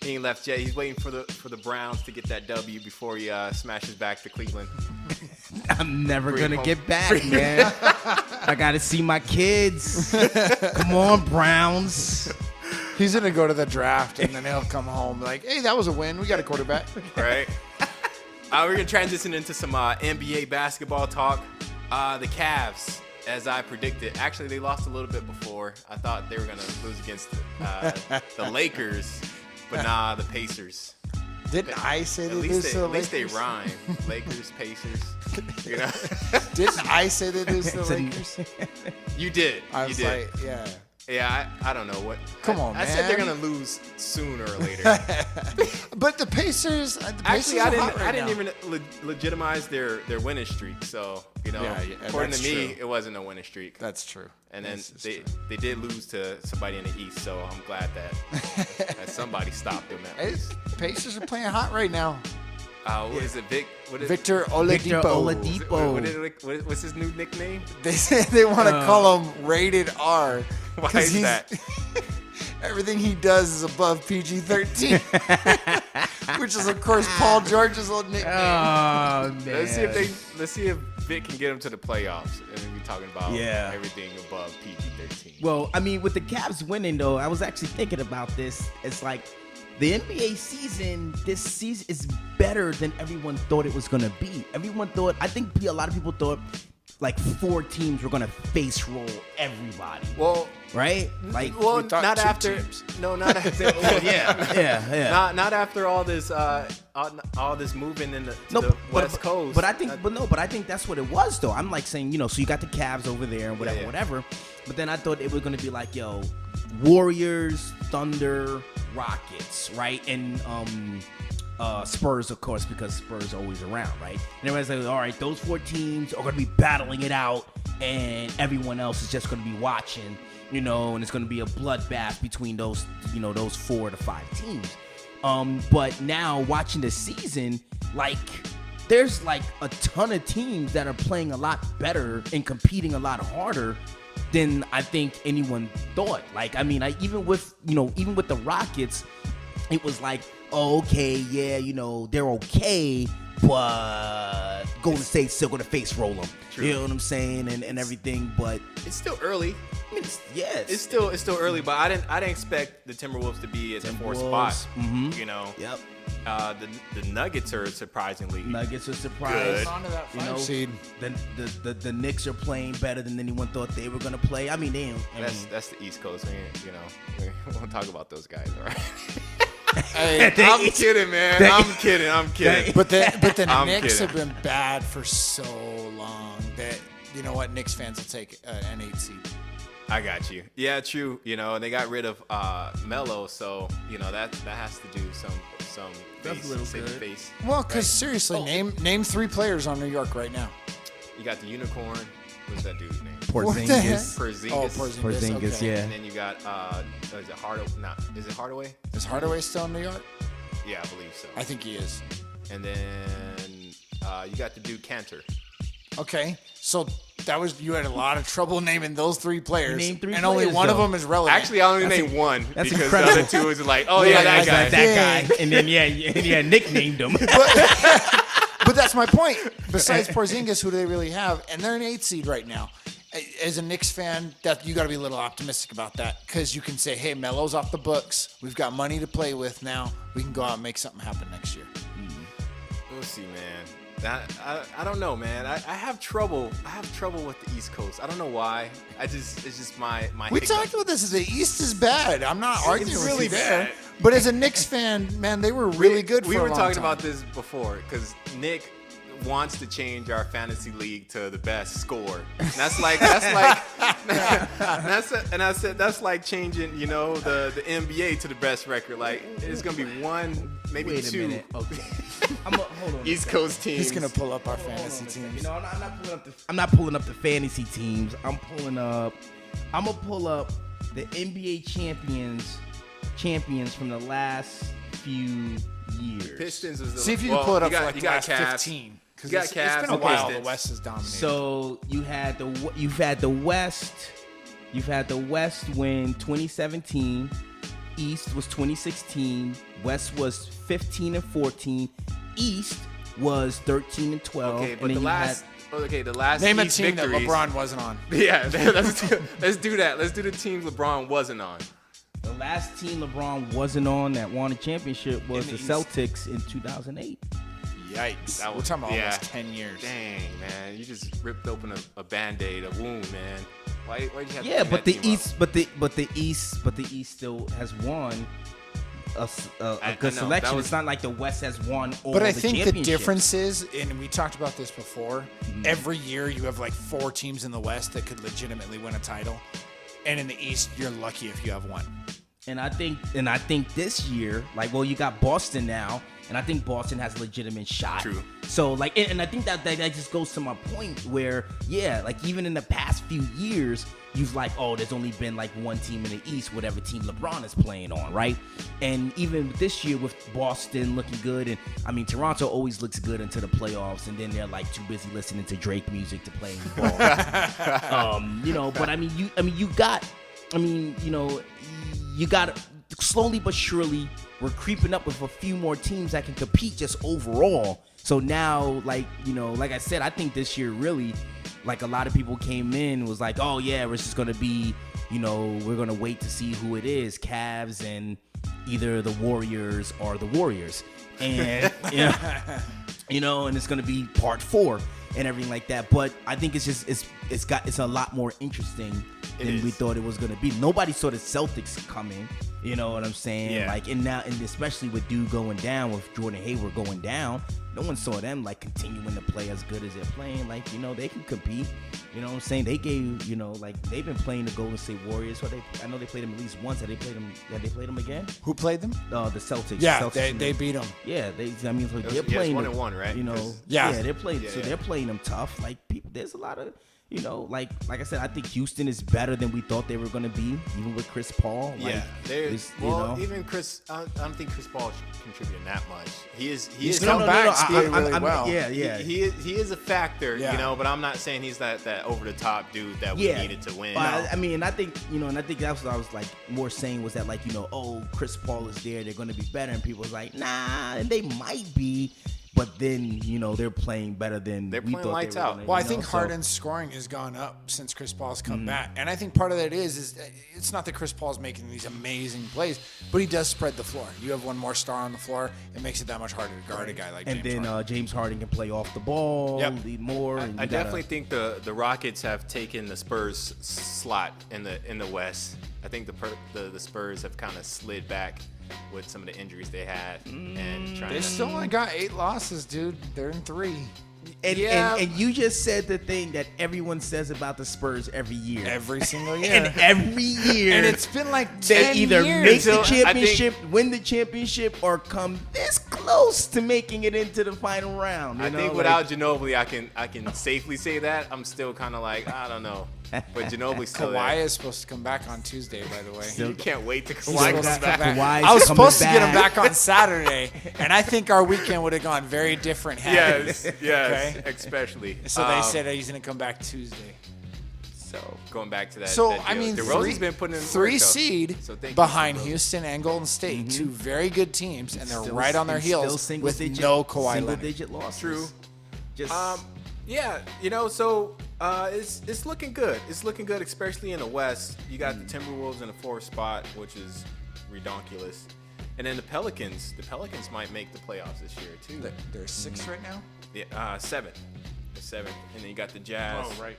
He ain't left yet. He's waiting for the Browns to get that W before he smashes back to Cleveland. I'm never gonna get back, man. I gotta see my kids. Come on, Browns. He's gonna go to the draft and then he'll come home like, hey, that was a win. We got a quarterback. Right. We're gonna transition into some NBA basketball talk. The Cavs, as I predicted, actually they lost a little bit before. I thought they were gonna lose against the Lakers, but nah, the Pacers. Didn't I say they lose to the Lakers? At least they rhyme. Lakers, Pacers. You know. Didn't I say they lose to the Lakers? You did. I was like, yeah. Yeah, I don't know what. Come on, man. I said they're gonna lose sooner or later. But the Pacers. Actually, I didn't now. even legitimize their winning streak. So according to me, true. it wasn't a winning streak. That's true. And then they did lose to somebody in the East. So I'm glad that somebody stopped them. Pacers are playing hot right now. What is it, Victor Oladipo. What's his new nickname? They say they want to call him Rated R. Why is that? Everything he does is above PG-13, which is of course Paul George's old nickname. Oh man. Let's see if Vic can get him to the playoffs, and then we talking about everything above PG-13. Well, I mean, with the Cavs winning though, I was actually thinking about this. It's like the NBA season this season is better than everyone thought it was gonna be. I think a lot of people thought like 4 teams were gonna face roll everybody. Well, right? Like, not after. Teams. No, not after. yeah. Not after all this moving in the West Coast. But I think that's what it was though. I'm like saying, so you got the Cavs over there and whatever. But then I thought it was gonna be like, Warriors, Thunder, Rockets, right? And Spurs, of course, because Spurs are always around, right? And everybody's like, all right, those 4 teams are going to be battling it out, and everyone else is just going to be watching, and it's going to be a bloodbath between those, those 4 to 5 teams. But now watching the season, like, there's like a ton of teams that are playing a lot better and competing a lot harder than I think anyone thought. Like, I mean, even with the Rockets, it was like, oh, okay, yeah, they're okay, but Golden State's still gonna face roll them. True. You know what I'm saying, and everything. But it's still early. I mean, it's still early. But I didn't expect the Timberwolves to be at the 4th spot. Mm-hmm. Yep. The Nuggets are surprisingly. Nuggets are surprised. On to that 5 seed. The Knicks are playing better than anyone thought they were gonna play. I mean, that's the East Coast. We won't talk about those guys, all right? Hey, I'm kidding, man. I'm kidding. But the Knicks have been bad for so long that Knicks fans will take an 8 seed. I got you. Yeah, true. And they got rid of Melo, so that has to do some That's a little good. face. Well, because seriously, name 3 players on New York right now. You got the Unicorn. What's that dude's name? Porzingis. Porzingis, okay. Yeah. And then you got is it Hardaway? No, is it Hardaway? Is Hardaway still in New York? Yeah, I believe so. I think he is. And then you got the dude Cantor. Okay, so you had a lot of trouble naming those 3 players, named 3 and players, only one of though. them is relevant. Actually, I only named one that's because incredible. the other 2 is like, that guy. That guy. And then Nick named him. But that's my point. Besides Porzingis, who do they really have? And they're an 8 seed right now. As a Knicks fan, that you got to be a little optimistic about that because you can say, "Hey, Melo's off the books. We've got money to play with now. We can go out and make something happen next year." We'll see, man. I don't know, man. I have trouble. With the East Coast. I don't know why. It's just my. We hiccup. talked about this. The East is bad. I'm not arguing It's with really you there. bad. But as a Knicks fan, man, they were really good. We for were a long talking time. about this before because Nick wants to change our fantasy league to the best score. And that's like and I said that's like changing, the NBA to the best record. Like it's gonna be 1, maybe Wait 2. a minute. Okay. Hold on. East Coast teams. He's gonna pull up our fantasy teams. I'm not pulling up the fantasy teams. I'm gonna pull up the NBA champions from the last few years. Pistons is the See if you can pull it up you for got, like you the got last Cavs. 15. Because You got it's Cavs been a and while. Pistons. The West has dominated. So you've had the West win 2017. East was 2016. West was 15 and 14. East was 13 and 12. Okay, but and the last Name East a team that victories. LeBron wasn't on. Yeah, let's do that. Let's do the teams LeBron wasn't on. the last team LeBron wasn't on that won a championship was In the the Celtics in 2008. Yikes. That We're was- talking about yeah. almost 10 years. Dang, man, you just ripped open a Band-Aid, a wound, man. Why'd you have to Yeah, bring but that the team East, but the East still has won a I good know, selection. that was- It's not like the West has won all But I the think the championships. difference is, and we talked about this before, every year you have like 4 teams in the West that could legitimately win a title. And in the East, you're lucky if you have one. And I think this year, like, well, you got Boston now, and I think Boston has a legitimate shot. True. So, like, and I think that just goes to my point where, yeah, like, even in the past few years, you've like, oh, there's only been like one team in the East, whatever team LeBron is playing on, right? And even this year with Boston looking good, and I mean, Toronto always looks good into the playoffs, and then they're like too busy listening to Drake music to play any ball. You know, but you got slowly but surely we're creeping up with a few more teams that can compete just overall. So now, like, you know, like I said, I think this year really, like, a lot of people came in was like, oh yeah, it's just gonna be, you know, we're gonna wait to see who it is, Cavs and either the Warriors or the Warriors, and you know, and it's gonna be part 4 and everything like that. But I think it's just it's a lot more interesting than we thought it was gonna be. Nobody saw the Celtics coming. You know what I'm saying? Yeah. Like, and especially with Dude going down, with Jordan Hayward going down, no one saw them like continuing to play as good as they're playing. Like, you know, they can compete. You know what I'm saying? They gave, you know, like, they've been playing the Golden State Warriors. So I know they played them at least once. Have they played them again? Who played them? The Celtics. Yeah, Celtics they beat them. Yeah, they're Yeah, playing it's 1 them, and 1, right? You know, 'Cause- they're playing. Yeah, so yeah. they're playing them tough. Like, people, there's a lot of, you know, like I said, I think Houston is better than we thought they were going to be, even with Chris Paul. Like, Yeah, it's, you well, know. even Chris, I don't think Chris Paul contributing that much. He is come back playing really well. Yeah. He is a factor, Yeah. you know. But I'm not saying he's that over the top dude that we needed to win. But I mean, I think, you know, and I think that's what I was like more saying was that, like, you know, oh, Chris Paul is there, they're going to be better, and people was like, nah, and they might be, but then, you know, they're playing better than They're we playing thought lights they were out. gonna, Well, I you know, think so- Harden's scoring has gone up since Chris Paul's come back. And I think part of that is it's not that Chris Paul's making these amazing plays, but he does spread the floor. You have one more star on the floor, it makes it that much harder to guard a guy like And James then Harden. James Harden can play off the ball, Yep. lead more. And I you gotta- definitely think the Rockets have taken the Spurs slot in the West. I think the Spurs have kind of slid back with some of the injuries they had and trying They to. still only got 8 losses, dude. They're in 3. And, Yeah. and you just said the thing that everyone says about the Spurs every year. Every single year. And every year. And it's been like they 10 either years. make the Until- I think- championship, win the championship, or come this close to making it into the final round. You I know? think Like, without Ginobili, I can safely say that. I'm still kind of like, I don't know, but Ginobili's still Kawhi there. is supposed to come back on Tuesday, by the way. You can't wait to He's Kawhi supposed comes to come back. Kawhi's I was coming supposed to get him back. back on Saturday, and I think our weekend would have gone very different. had Yes, it. yes, Okay? especially. So they said he's going to come back Tuesday. So going back to that. So, that I deal. mean, DeRozan's been putting in work, 3 though. seed So thank you, behind DeRozan. Houston and Golden State, 2 very good teams, and they're still- right on their and still heels single with digit- no Kawhi single Leonard. digit losses. True. Just Yeah, you know, so it's looking good. It's looking good, especially in the West. You got the Timberwolves in the 4th spot, which is redonkulous. And then the Pelicans might make the playoffs this year too. They're 6 right now? Yeah, 7. They're 7. And then you got the Jazz. right.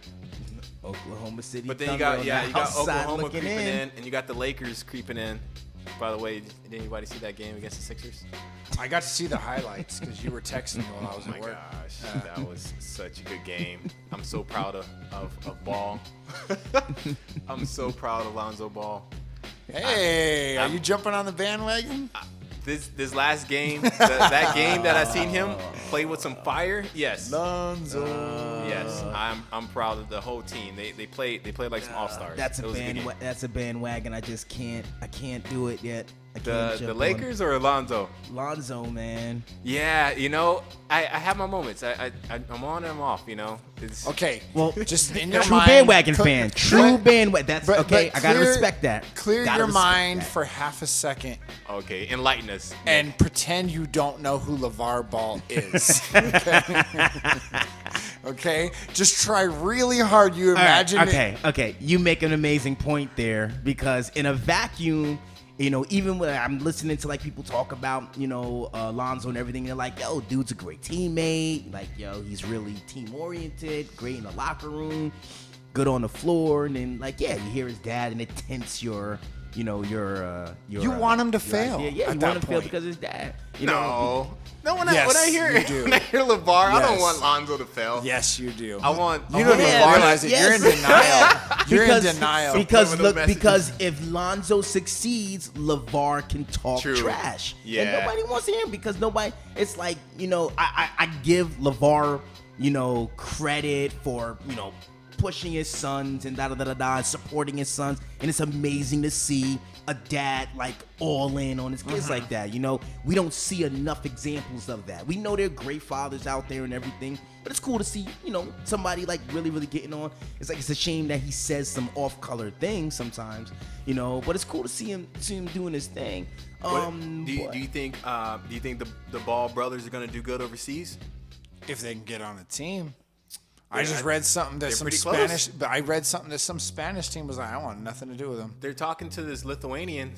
Oklahoma City. But then you Thunder got on the outside Oklahoma looking creeping in, and you got the Lakers creeping in. By the way, did anybody see that game against the Sixers? I got to see the highlights because you were texting me while I was Oh my at work. gosh, that was such a good game. I'm so proud of Ball. I'm so proud of Lonzo Ball. Hey, are you jumping on the bandwagon? This last game, that game that I seen him play with some fire, yes. Lonzo. Yes, I'm proud of the whole team. They played like some all-stars. That's It a was good game. That's a bandwagon. I can't do it yet. The Lakers or Alonzo? Lonzo, man. Yeah, I have my moments. I'm on and I'm off. It's, Okay. Well, just in your true mind, bandwagon fan. True bandwagon. That's okay. I gotta clear- respect that. Clear Gotta your respect mind that. for half a second okay. Enlighten us. and pretend you don't know who LeVar Ball is. Okay? Just try really hard. You imagine Okay. You make an amazing point there because in a vacuum, even when I'm listening to like people talk about, Lonzo and everything, they're like, yo, dude's a great teammate. Like, yo, he's really team oriented, great in the locker room, good on the floor. And then like, yeah, you hear his dad and it tints your You want him to fail. Yeah, you at want that him to fail point. because his dad. No, when Yes, I hear you do. when I hear LeVar, I don't Yes. want Lonzo to fail. Yes, you do. I want. You don't even Yeah, realize it. yes. You're in denial. You're because, in denial. Because Some look, messages. because if Lonzo succeeds, LeVar can talk True. trash. Yeah. And nobody wants to hear him because nobody. It's like I give LeVar credit for pushing his sons and supporting his sons, and it's amazing to see a dad like all in on his kids like that. We don't see enough examples of that. We know there are great fathers out there and everything, but it's cool to see somebody like really really getting on. It's like it's a shame that he says some off-color things sometimes, but it's cool to see him doing his thing. Do you think the Ball brothers are gonna do good overseas? If they can get on a team. I just read something that they're some pretty close. Spanish, but I read something that some Spanish team was like, I want nothing to do with them. They're talking to this Lithuanian.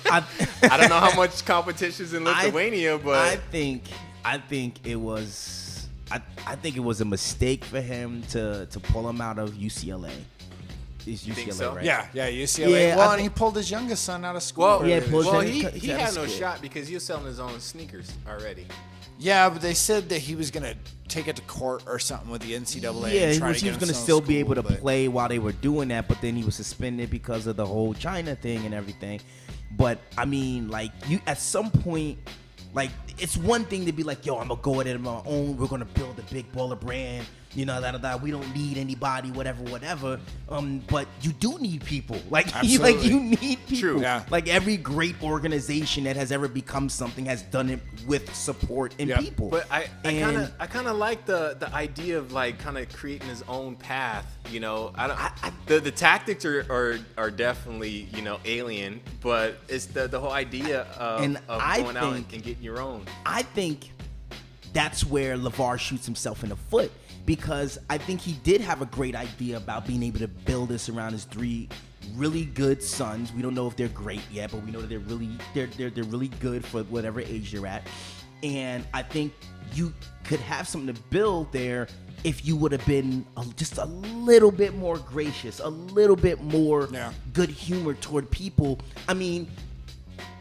I I don't know how much competition's in Lithuania, but I think it was a mistake for him to pull him out of UCLA. It's UCLA, think so? right? Yeah, UCLA. Yeah, well, I and he think- pulled his youngest son out of school. well, Yeah, pulled well, him- he he's out had of no school. shot because he was selling his own sneakers already. Yeah, but they said that he was going to take it to court or something with the NCAA. Yeah, and he try was to get going to him still some be able to school, but- play while they were doing that, but then he was suspended because of the whole China thing and everything. But I mean, like you at some point, like it's one thing to be like, yo, I'm gonna go at it on my own. We're gonna build a big baller brand. We don't need anybody, whatever. But you do need people. Like Absolutely. you need people. True. Yeah. Like every great organization that has ever become something has done it with support and Yeah. people. But I And- kind of like the idea of like kind of creating his own path. The tactics are definitely alien, but it's the whole idea of I going out think- and getting your own. I think that's where LeVar shoots himself in the foot because I think he did have a great idea about being able to build this around his three really good sons. We don't know if they're great yet, but we know that they're really good for whatever age they're at. And I think you could have something to build there if you would have been just a little bit more gracious, a little bit more good humor toward people. I mean,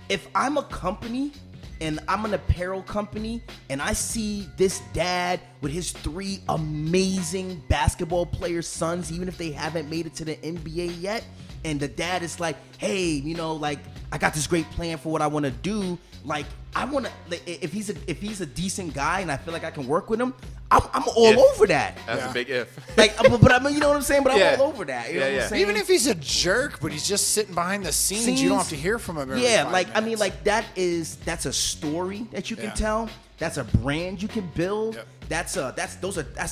if I'm a company and I'm an apparel company and I see this dad with his three amazing basketball player sons, even if they haven't made it to the NBA yet, and the dad is like, hey, like I got this great plan for what I want to do. Like I want to, if he's a decent guy and I feel like I can work with him, I'm all If. over that. That's a big if. Like, but I mean, you know what I'm saying? But I'm Yeah. all over that. You know what I'm saying? Even if he's a jerk, but he's just sitting behind the scenes, you don't have to hear from him every 5 I mean, minutes. like that's a story that you can Yeah. tell. That's a brand you can build. Yep. That's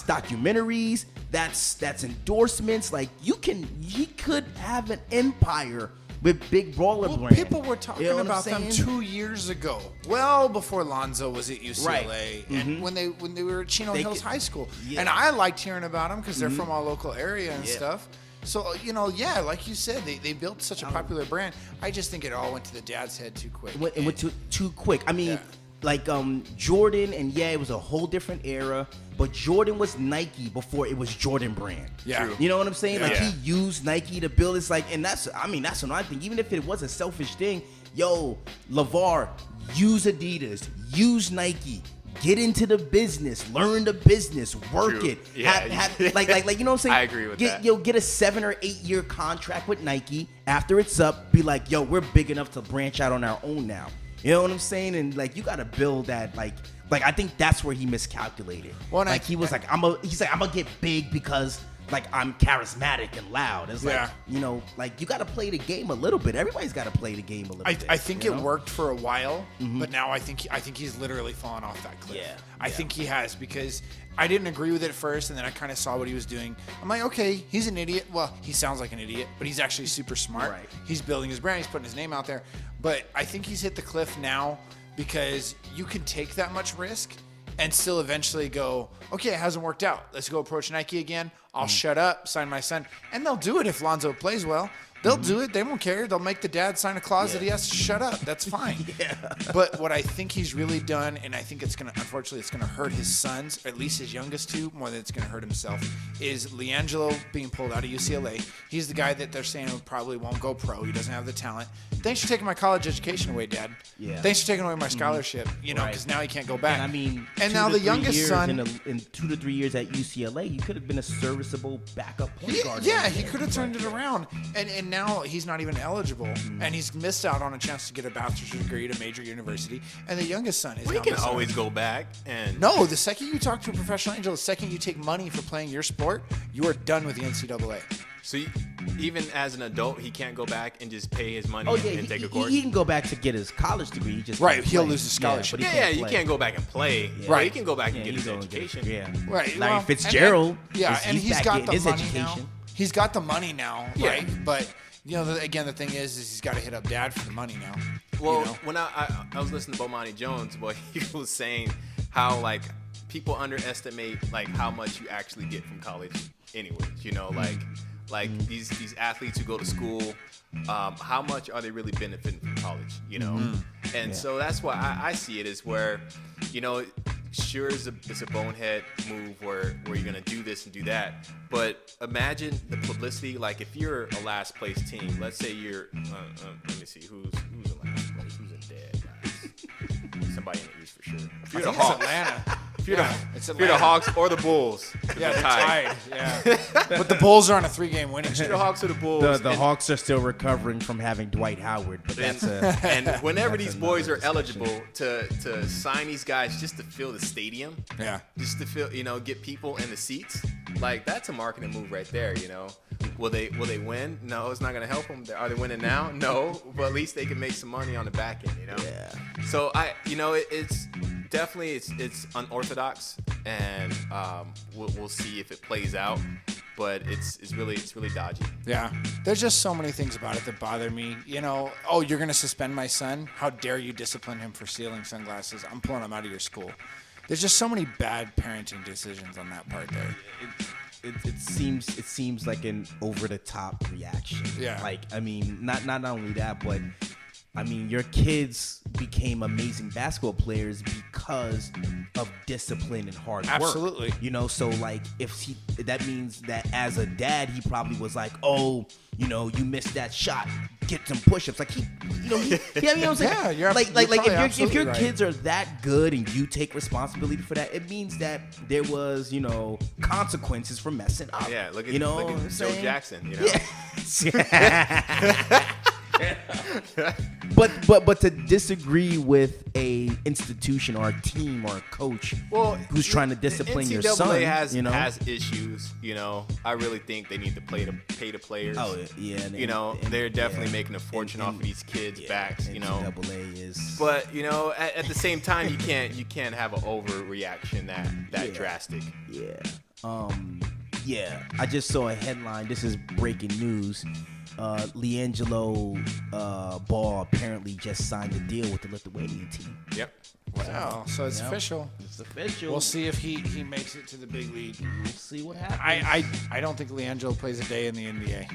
documentaries. That's endorsements. Like he could have an empire with big baller Well, brand. people were talking You know what I'm about them saying? 2 years ago, well before Lonzo was at UCLA, Right. and when they were at Chino They Hills could- High School, yeah. and I liked hearing about them because they're from our local area and stuff. So like you said, they built such a popular brand. I just think it all went to the dad's head too quick. It went too quick. I mean, Yeah. like Jordan, and it was a whole different era. But Jordan was Nike before it was Jordan brand. Yeah. True. You know what I'm saying? Like Yeah. he used Nike to build this. Like, and that's what I think. Even if it was a selfish thing, yo, LeVar, use Adidas, use Nike. Get into the business, learn the business, work True. it. Yeah. Like you know what I'm saying? I agree with that. Get a 7 or 8 year contract with Nike. After it's up, be like, yo, we're big enough to branch out on our own now. You know what I'm saying? And like you got to build that. Like I think that's where he miscalculated. Well, and like he was like, I'm gonna get big because like I'm charismatic and loud. It's like, you know, like you got to play the game a little bit. Everybody's got to play the game a little bit. I think it worked for a while, but now I think he's literally fallen off that cliff. Yeah. I think he has, because I didn't agree with it at first, and then I kind of saw what he was doing. I'm like, okay, he's an idiot. Well, he sounds like an idiot, but he's actually super smart. Right. He's building his brand. He's putting his name out there. But I think he's hit the cliff now because you can take that much risk and still eventually go, okay, it hasn't worked out. Let's go approach Nike again. I'll shut up, sign my son. And they'll do it if Lonzo plays well. They'll do it. They won't care. They'll make the dad sign a clause that he has to shut up. That's fine. But what I think he's really done, and I think it's going to, unfortunately, it's going to hurt his sons, or at least his youngest two, more than it's going to hurt himself, is LiAngelo being pulled out of UCLA. He's the guy that they're saying probably won't go pro. He doesn't have the talent. Thanks for taking my college education away, Dad. Yeah. Thanks for taking away my scholarship, you know, because now he can't go back. And I mean, and now the youngest son. In 2 to 3 years at UCLA, you could have been a serviceable backup point guard. Yeah, he could have turned it around. And now he's not even eligible, and he's missed out on a chance to get a bachelor's degree at a major university. And the youngest son is. We can always go back and. No, the second you talk to a professional angel, the second you take money for playing your sport, you are done with the NCAA. So even as an adult, he can't go back and just pay his money and take a course? He can go back to get his college degree. He just Right, he'll lose the scholarship. You can't go back and play. Yeah. Right. He can go back and get his education. Larry Right. Well, Fitzgerald. and he's back got getting the his money education. now. He's got the money now, Yeah. right? But, you know, again, the thing is he's got to hit up Dad for the money now. Well, you know? when I was listening to Bomani Jones, boy, he was saying how, like, people underestimate, like, how much you actually get from college anyways, you know, like these athletes who go to school, how much are they really benefiting from college, you know? And so that's why I see it as where, you know, sure it's a bonehead move where you're going to do this and do that. But imagine the publicity. Like if you're a last place team, let's say you're, let me see, who's in last place? Who's in dead, guys? Somebody in the East for sure. If you're the Hawks. Atlanta. If you're the Hawks or the Bulls. Yeah, they're tied. Yeah. But the Bulls are on a 3-game winning streak. The Hawks or the Bulls. The Hawks are still recovering from having Dwight Howard, but and whenever that's these boys are another discussion. eligible to sign these guys just to fill the stadium, just to fill, you know, get people in the seats, like that's a marketing move right there, you know. Will they win? No, it's not going to help them. Are they winning now? No, but at least they can make some money on the back end, you know. Yeah. So it's definitely it's unorthodox, and we'll see if it plays out. But it's really dodgy. Yeah. There's just so many things about it that bother me. You know, oh, you're going to suspend my son? How dare you discipline him for stealing sunglasses? I'm pulling him out of your school. There's just so many bad parenting decisions on that part there. It seems like an over the top reaction. Yeah. Like I mean, not only that, but I mean, your kids became amazing basketball players because of discipline and hard work. Absolutely. You know, so like that means that as a dad, he probably was like, oh, you know, you missed that shot. Get some push-ups. Like he you know what I'm saying? Yeah, you're like if your right. kids are that good and you take responsibility for that, it means that there was, you know, consequences for messing up. Yeah, look at what I'm Joe saying? Jackson, you know. Yeah. But to disagree with a institution or a team or a coach who's trying to discipline your son, has issues. You know, I really think they need to pay the players. Oh yeah, they're definitely making a fortune off of these kids' backs. You know, NCAA is. But you know, at the same time, you can't have an overreaction that drastic. Yeah. Yeah. I just saw a headline. This is breaking news. LiAngelo Ball apparently just signed a deal with the Lithuanian team. Yep. Wow. So it's official. It's official. We'll see if he makes it to the big league. We'll see what happens. I don't think LiAngelo plays a day in the NBA.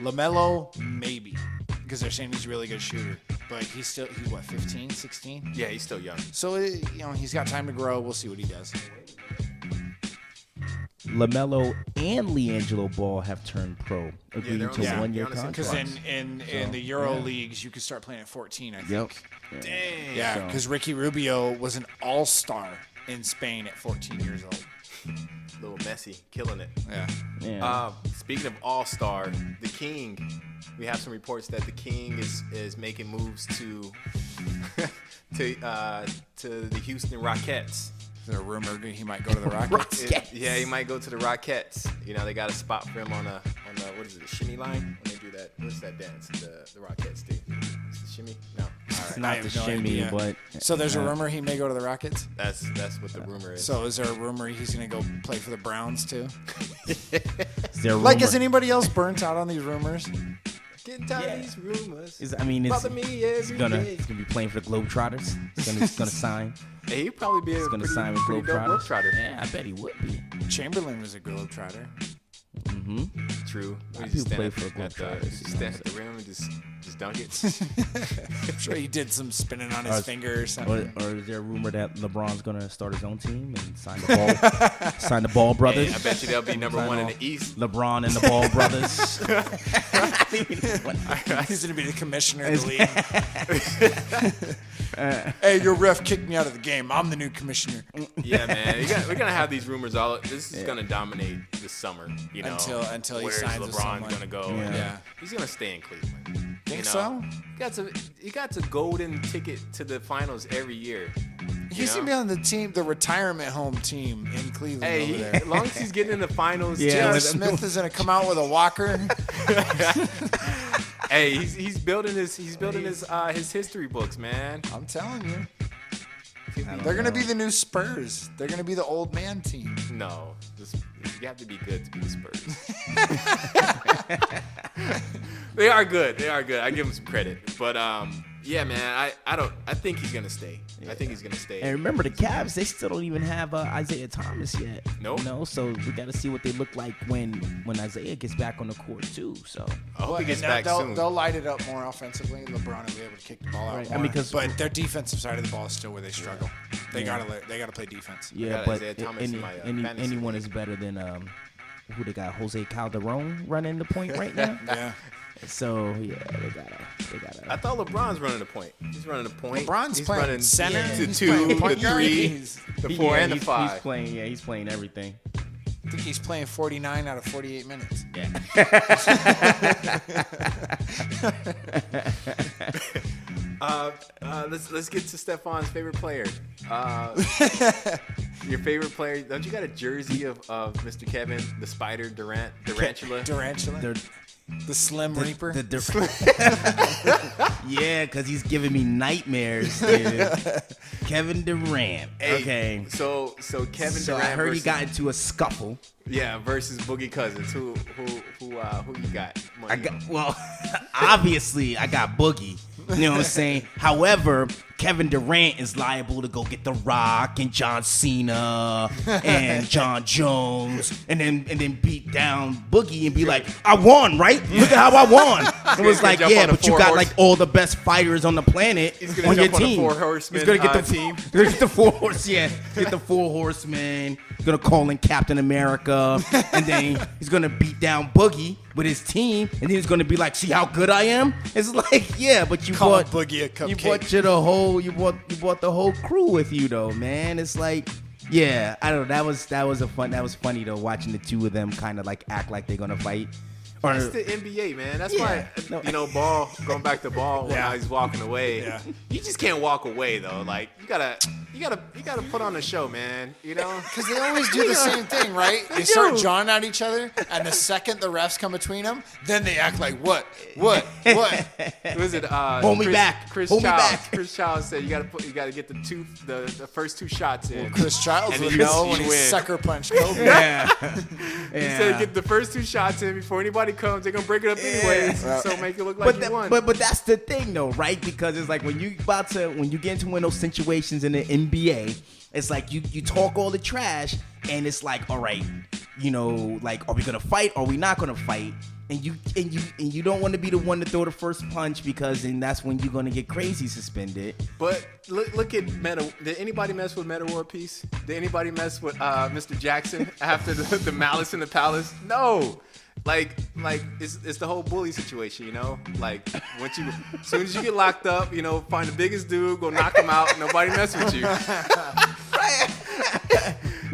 LaMelo, maybe. Because they're saying he's a really good shooter. But he's what, 15, 16? Yeah, he's still young. So, you know, he's got time to grow. We'll see what he does. LaMelo and LiAngelo Ball have turned pro, agreeing to yeah, 1-year they're on the Because contracts. in the Euro leagues, you could start playing at 14, I think. Yep. Dang. Yeah, because Ricky Rubio was an all-star in Spain at 14 years old. Little Messi, killing it. Yeah. Speaking of all-star, the King. We have some reports that the King is making moves to the Houston Rockets. There's a rumor he might go to the Rockets. Yeah, he might go to the Rockettes. You know, they got a spot for him on the what is it, the shimmy line? When they do that, what's that dance? The Rockettes do. It's the shimmy? No. It's not the shimmy, but so there's a rumor he may go to the Rockets. That's what the rumor is. So is there a rumor he's gonna go play for the Browns too? is there a Like, rumor? is anybody else burnt out on these rumors? Getting tired of these rumors. Bother me every day. he's gonna be playing for the Globetrotters. He's gonna sign. Hey, he'd probably be He's gonna sign with pretty dope Globetrotters. Yeah, I bet he would be. Chamberlain was a Globetrotter. True. I do play for Globetrotters. Stand at the rim and just dunk it. I'm sure he did some spinning on his finger or something. Or is there a rumor that LeBron's gonna start his own team and sign the Ball brothers? Hey, I bet you they'll be number one in the East. LeBron and the Ball brothers. He's gonna be the commissioner of the league. Hey, your ref kicked me out of the game. I'm the new commissioner. Yeah, man. We're gonna have these rumors all. This is gonna dominate this summer. You know, until he where's signs with LeBron someone. gonna go? Yeah. He's gonna stay in Cleveland. Think so? He got a golden ticket to the finals every year. He's gonna be on the retirement home team in Cleveland. Hey, over there. as long as he's getting in the finals, J.R. Smith is gonna come out with a walker. Hey, he's building his history books, man. I'm telling you. They're going to be the new Spurs. They're going to be the old man team. No. You have to be good to be the Spurs. They are good. I give them some credit. But yeah, man, I think he's gonna stay. Yeah. I think he's gonna stay. And remember, the Cavs, they still don't even have Isaiah Thomas yet. Nope. You know, so we got to see what they look like when Isaiah gets back on the court too. So I hope he gets back soon. They'll light it up more offensively. LeBron will be able to kick the ball out more. But their defensive side of the ball is still where they struggle. They gotta play defense. Yeah, but anyone is better than who they got? Jose Calderon running the point right now. Yeah. So yeah, they gotta. I thought LeBron's running the point. He's running the point. LeBron's he's playing running center, the he's 2, playing the point guard. 3, the 4, and the 5. He's playing everything. I think he's playing 49 out of 48 minutes. Yeah. Let's get to Stefan's favorite player. Your favorite player? Don't you got a jersey of Mr. Kevin, the Spider Durantula? The Slim Reaper. Yeah, because he's giving me nightmares, dude. Kevin Durant. Hey, okay. So Kevin Durant. I heard he got into a scuffle. Yeah, versus Boogie Cousins. Who you got? Obviously I got Boogie. You know what I'm saying? However, Kevin Durant is liable to go get The Rock and John Cena and John Jones and then beat down Boogie and be like, I won, right? Look at how I won. It was like, yeah, but you got like all the best fighters on the planet on your team. He's gonna get the team. He's gonna get the 4 horsemen. Yeah, get the 4 horsemen. He's gonna call in Captain America, and then he's gonna beat down Boogie with his team, and then he's gonna be like, see how good I am? It's like, yeah, but you bought Boogie a cupcake. You bought the whole crew with you though, man. It's like, yeah, I don't know. That was funny though, watching the two of them kind of like act like they're gonna fight. That's the NBA, man. That's why, Ball, going back to Ball when he's walking away. Yeah. You just can't walk away though. Like you gotta put on a show, man. You know, because they always do the same thing, right? They start jawing at each other, and the second the refs come between them, then they act like what? Was it? Hold me back. Chris Hold Childs. me back. Chris Childs said you gotta get the first 2 shots in. Well, Chris Childs would you know when he win. sucker punched Kobe. Yeah. He said get the first 2 shots in before anybody comes. They're gonna break it up anyways, so make it look like you won. But that's the thing though, right? Because it's like when you get into one of those situations in the NBA, it's like you talk all the trash, and it's like, all right, like, are we gonna fight? Or are we not gonna fight? And you don't want to be the one to throw the first punch, because then that's when you're gonna get crazy suspended. But look at Meta. Did anybody mess with Meta World Peace? Did anybody mess with Mr. Jackson after the Malice in the Palace? No. Like it's the whole bully situation, you know. Like as soon as you get locked up, find the biggest dude, go knock him out. Nobody mess with you.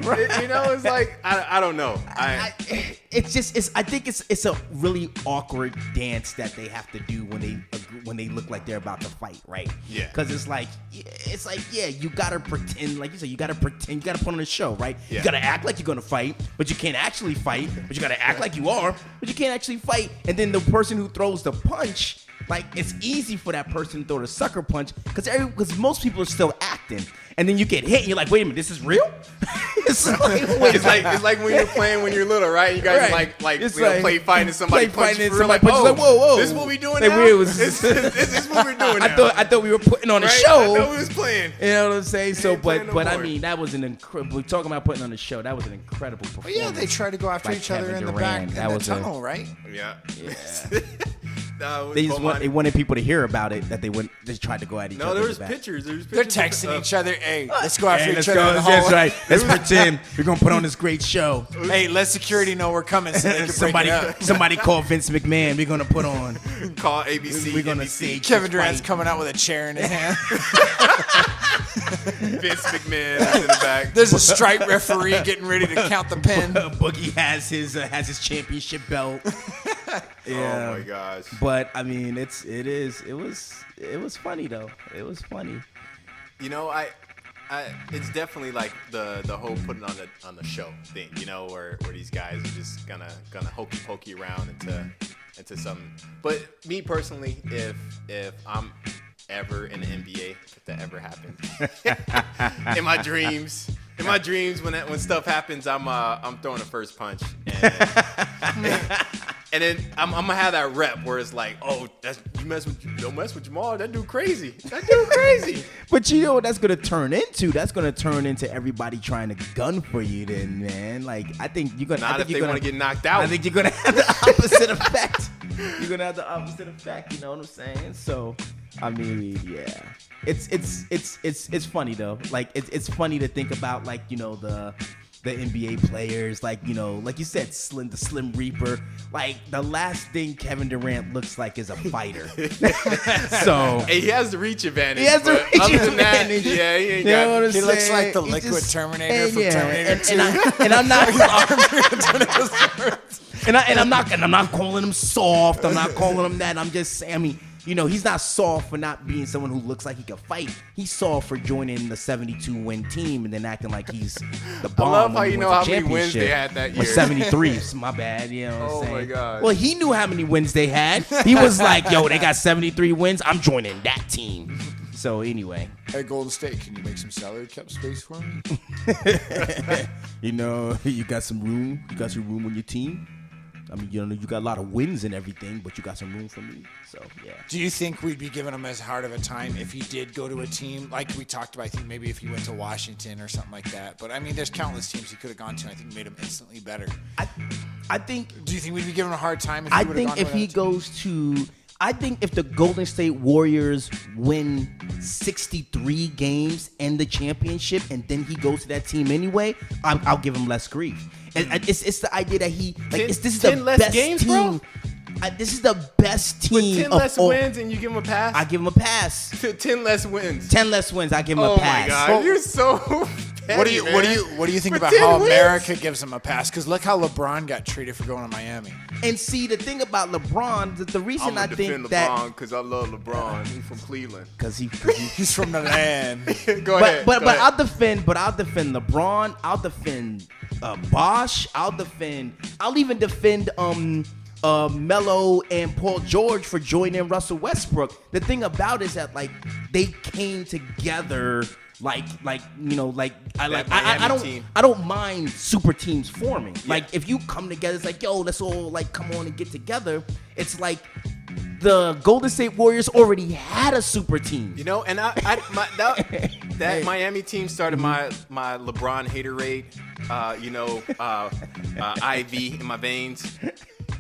Right. It's like I don't know. I think it's a really awkward dance that they have to do when they agree when they look like they're about to fight, right? Yeah. Because it's like you gotta pretend, like you said, you gotta put on a show, right? Yeah. You gotta act like you're gonna fight, but you can't actually fight. But you gotta act like you are, but you can't actually fight. And then the person who throws the punch, like it's easy for that person to throw the sucker punch because most people are still acting. And then you get hit, and you're like, wait a minute, this is real? It's like when you're playing when you're little, right? You guys play fighting and somebody punches you. Like, whoa. This is what we doing like, now? This is what we're doing now. I thought we were putting on a right? show. I thought we was playing. You know what I'm saying? So, but I more. mean, that was an incredible. We're talking about putting on a show. That was an incredible performance. Well, yeah, they try to go after by each other Kevin in the Durant. back in the tunnel, right? Yeah. They wanted people to hear about it. That they tried to go at each other. No, there in was the back. pictures. They're texting each other. Hey, let's go after Hey, each let's other go. in the That's hallway. right. Let's pretend we're gonna put on this great show. Hey, let security know we're coming so they can break it up. Somebody call Vince McMahon. We're gonna put on. Call ABC. We're gonna NBC. see Kevin Durant's coming out with a chair in his hand. Vince McMahon is in the back. There's a strike referee getting ready to count the pin. Boogie has his championship belt. Yeah. Oh my gosh. But I mean, it was funny though. It was funny. You know, it's definitely like the whole putting on the show thing. You know, where these guys are just gonna hokey pokey around into something. But me personally, if I'm ever in the NBA, if that ever happened, in my dreams, when stuff happens, I'm throwing the first punch, and then I'm gonna have that rep where it's like, oh, don't mess with Jamal. That dude crazy. But you know what that's gonna turn into? That's gonna turn into everybody trying to gun for you. Then, man, like I think you're gonna. Not if they want to get knocked out. I think you're gonna have the opposite effect. You're gonna have the opposite effect. You know what I'm saying? So, I mean, yeah, it's funny though. Like it's funny to think about, like, you know, the NBA players, like, you know, like you said, the Slim Reaper. Like the last thing Kevin Durant looks like is a fighter. So hey, he has the reach advantage. He has the reach advantage. Yeah, he ain't got it. He looks like the liquid Terminator from Terminator 2. And I'm not. I'm not calling him soft. I'm not calling him that. I'm just saying. I mean, you know, he's not soft for not being someone who looks like he can fight. He's soft for joining the 72-win team and then acting like he's the bomb. I love how you know how many championship. wins they had that year. Or 73. My bad. You know what I'm saying? Oh my God. Well, he knew how many wins they had. He was like, yo, they got 73 wins. I'm joining that team. So anyway. Hey, Golden State, can you make some salary cap space for me? You know, you got some room. You got some room on your team. I mean, you know, you got a lot of wins and everything, but you got some room for me. So, yeah. Do you think we'd be giving him as hard of a time if he did go to a team like we talked about? I think maybe if he went to Washington or something like that. But I mean, there's countless teams he could have gone to. I think made him instantly better. I think. Do you think we'd be giving him a hard time if he would have gone to if he goes to, I think if the Golden State Warriors win 63 games and the championship, and then he goes to that team anyway, I'll give him less grief. And it's the idea that he like this is the less best games, team. bro? This is the best team. With 10 less wins and you give him a pass? I give him a pass. 10 less wins. 10 less wins. I give him a pass. Oh my God, you're so petty, what do you think For about 10 how wins? America gives him a pass? Because look how LeBron got treated for going to Miami. And see, the thing about LeBron, the reason I'm I gonna think defend that LeBron because I love LeBron. He's from Cleveland. because He's from the land. Go ahead. But go ahead. I'll defend LeBron. I'll defend Bosh. I'll even defend Melo and Paul George for joining Russell Westbrook. The thing about it is that like they came together. I don't mind super teams forming. Like if you come together, it's like, yo, let's all like come on and get together. It's like the Golden State Warriors already had a super team. You know, and that Miami team started my LeBron haterade. IV in my veins.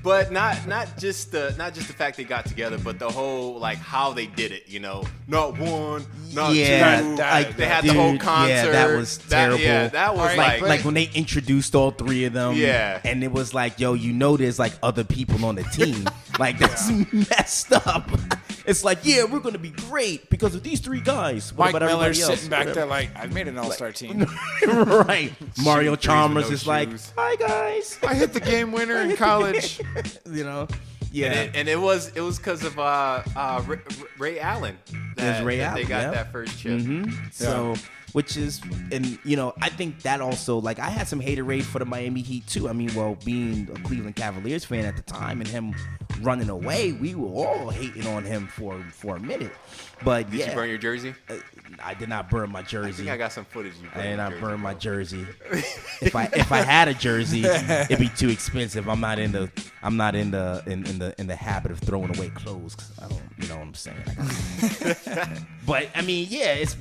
But not just the fact they got together, but the whole like how they did it. You know, not one, not two. They had the whole concert. Yeah, that was terrible. That was like when they introduced all three of them. Yeah, and it was like, yo, you know, there's like other people on the team. Like that's messed up. It's like, yeah, we're gonna be great because of these three guys. What Mike about Miller's everybody else? sitting back there like, I've made an all-star team. Right. Mario Shooting threes Chalmers with no is like, shoes. hi guys. I hit the game winner in college. You know, Yeah. And it was because of Ray Allen. That Ray Allen, they got yeah. that first chip. So, which is, and you know, I think that also, like, I had some haterade for the Miami Heat too. I mean, well, being a Cleveland Cavaliers fan at the time and him running away, we were all hating on him for a minute. But Did you burn your jersey? I did not burn my jersey. I think I got some footage. I did not burn my jersey. If I had a jersey, it'd be too expensive. I'm not in the habit of throwing away clothes. 'Cause I don't, you know what I'm saying. But I mean, yeah, it's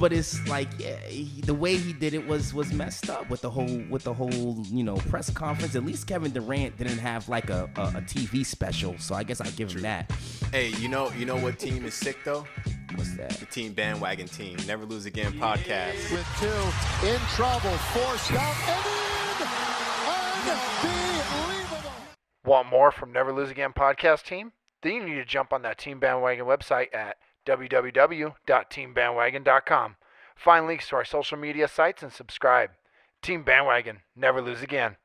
like, yeah, the way he did it was messed up with the whole you know, press conference. At least Kevin Durant didn't have like a TV special, so I guess I'll give him that. Hey, you know what team is sick though? What's that? The Team Bandwagon team. Never Lose Again podcast. With 2 in trouble, forced out and in. Unbelievable. Want more from Never Lose Again podcast team? Then you need to jump on that Team Bandwagon website at www.teambandwagon.com. Find links to our social media sites and subscribe. Team Bandwagon, never lose again.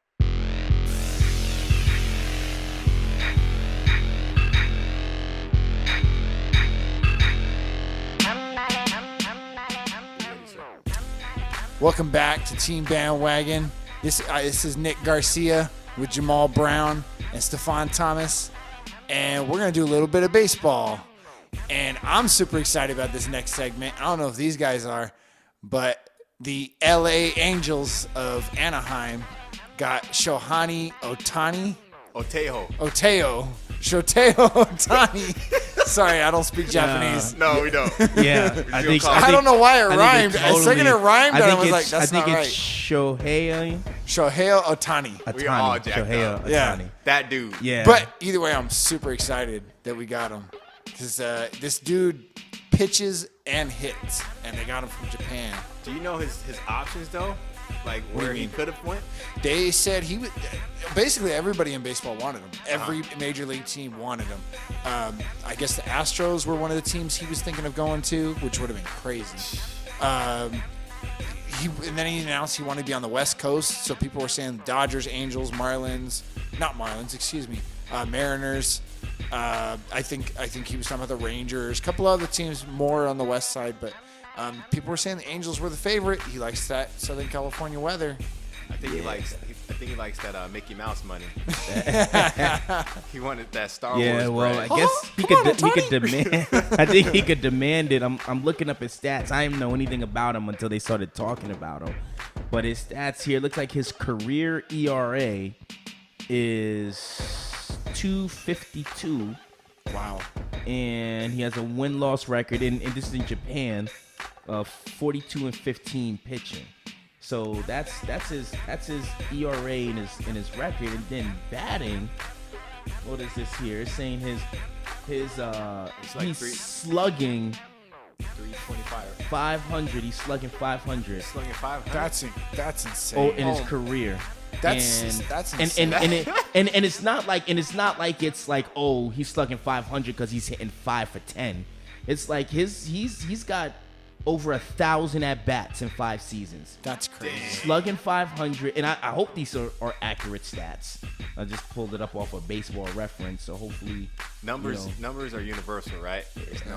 Welcome back to Team Bandwagon. This is Nick Garcia with Jamal Brown and Stephon Thomas, and we're going to do a little bit of baseball. And I'm super excited about this next segment. I don't know if these guys are, but the LA Angels of Anaheim got Shohei Ohtani. Shohei Ohtani. Sorry, I don't speak Japanese. No, we don't. Yeah, I don't know why it rhymed. A second it rhymed, and I was like, that's not right. I think it's Shohei Ohtani. We all jacked up. Yeah. That dude. Yeah. But either way, I'm super excited that we got him. Because this dude pitches and hits, and they got him from Japan. Do you know his options though? Like where he could have went? They said he would. Basically, everybody in baseball wanted him. Every major league team wanted him. I guess the Astros were one of the teams he was thinking of going to, which would have been crazy. And then he announced he wanted to be on the West Coast. So people were saying Dodgers, Angels, Mariners. I think he was talking about the Rangers. A couple other teams more on the West side, but people were saying the Angels were the favorite. He likes that Southern California weather. I think he likes that Mickey Mouse money. He wanted that Star Wars. Yeah, well, bread. I guess he could demand. I think he could demand it. I'm looking up his stats. I didn't know anything about him until they started talking about him. But his stats here, looks like his career ERA is 2.52. Wow. And he has a win-loss record, and this is in Japan, of 42-15 pitching. So that's his ERA in his record, and then batting. What is this here? It's saying he's slugging 325. 500. He's slugging 500. Slugging 500. That's insane. Oh, in his career. That's insane. And it's not like it's like, oh, he's slugging 500 because he's hitting 5 for 10. It's like he's got over 1,000 at bats in 5 seasons. That's crazy. Slugging 500, and I hope these are accurate stats. I just pulled it up off a Baseball Reference, so hopefully numbers are universal, right? There's no.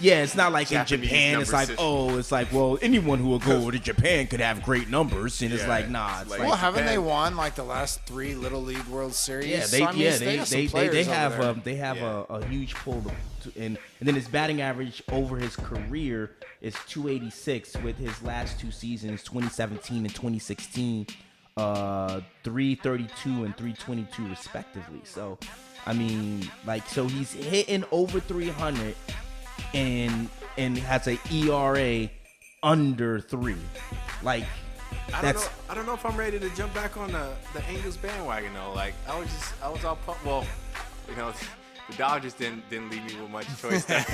Yeah, it's not like Japanese in Japan. It's like, system. it's like, well, anyone who would go to Japan could have great numbers, and it's Yeah, like, nah. It's like- like, Well, haven't they won like the last 3 Little League World Series? yeah, So, I mean, they have they have a huge pull, and then his batting average over his career is 286 with his last 2 seasons, 2017 and 2016, 332 and 322 respectively. So, I mean, like, so he's hitting over 300 and has an ERA under 3. Like, I don't know if I'm ready to jump back on the Angels bandwagon though. Like I was all pumped. Well, you know, the Dodgers didn't leave me with much choice. They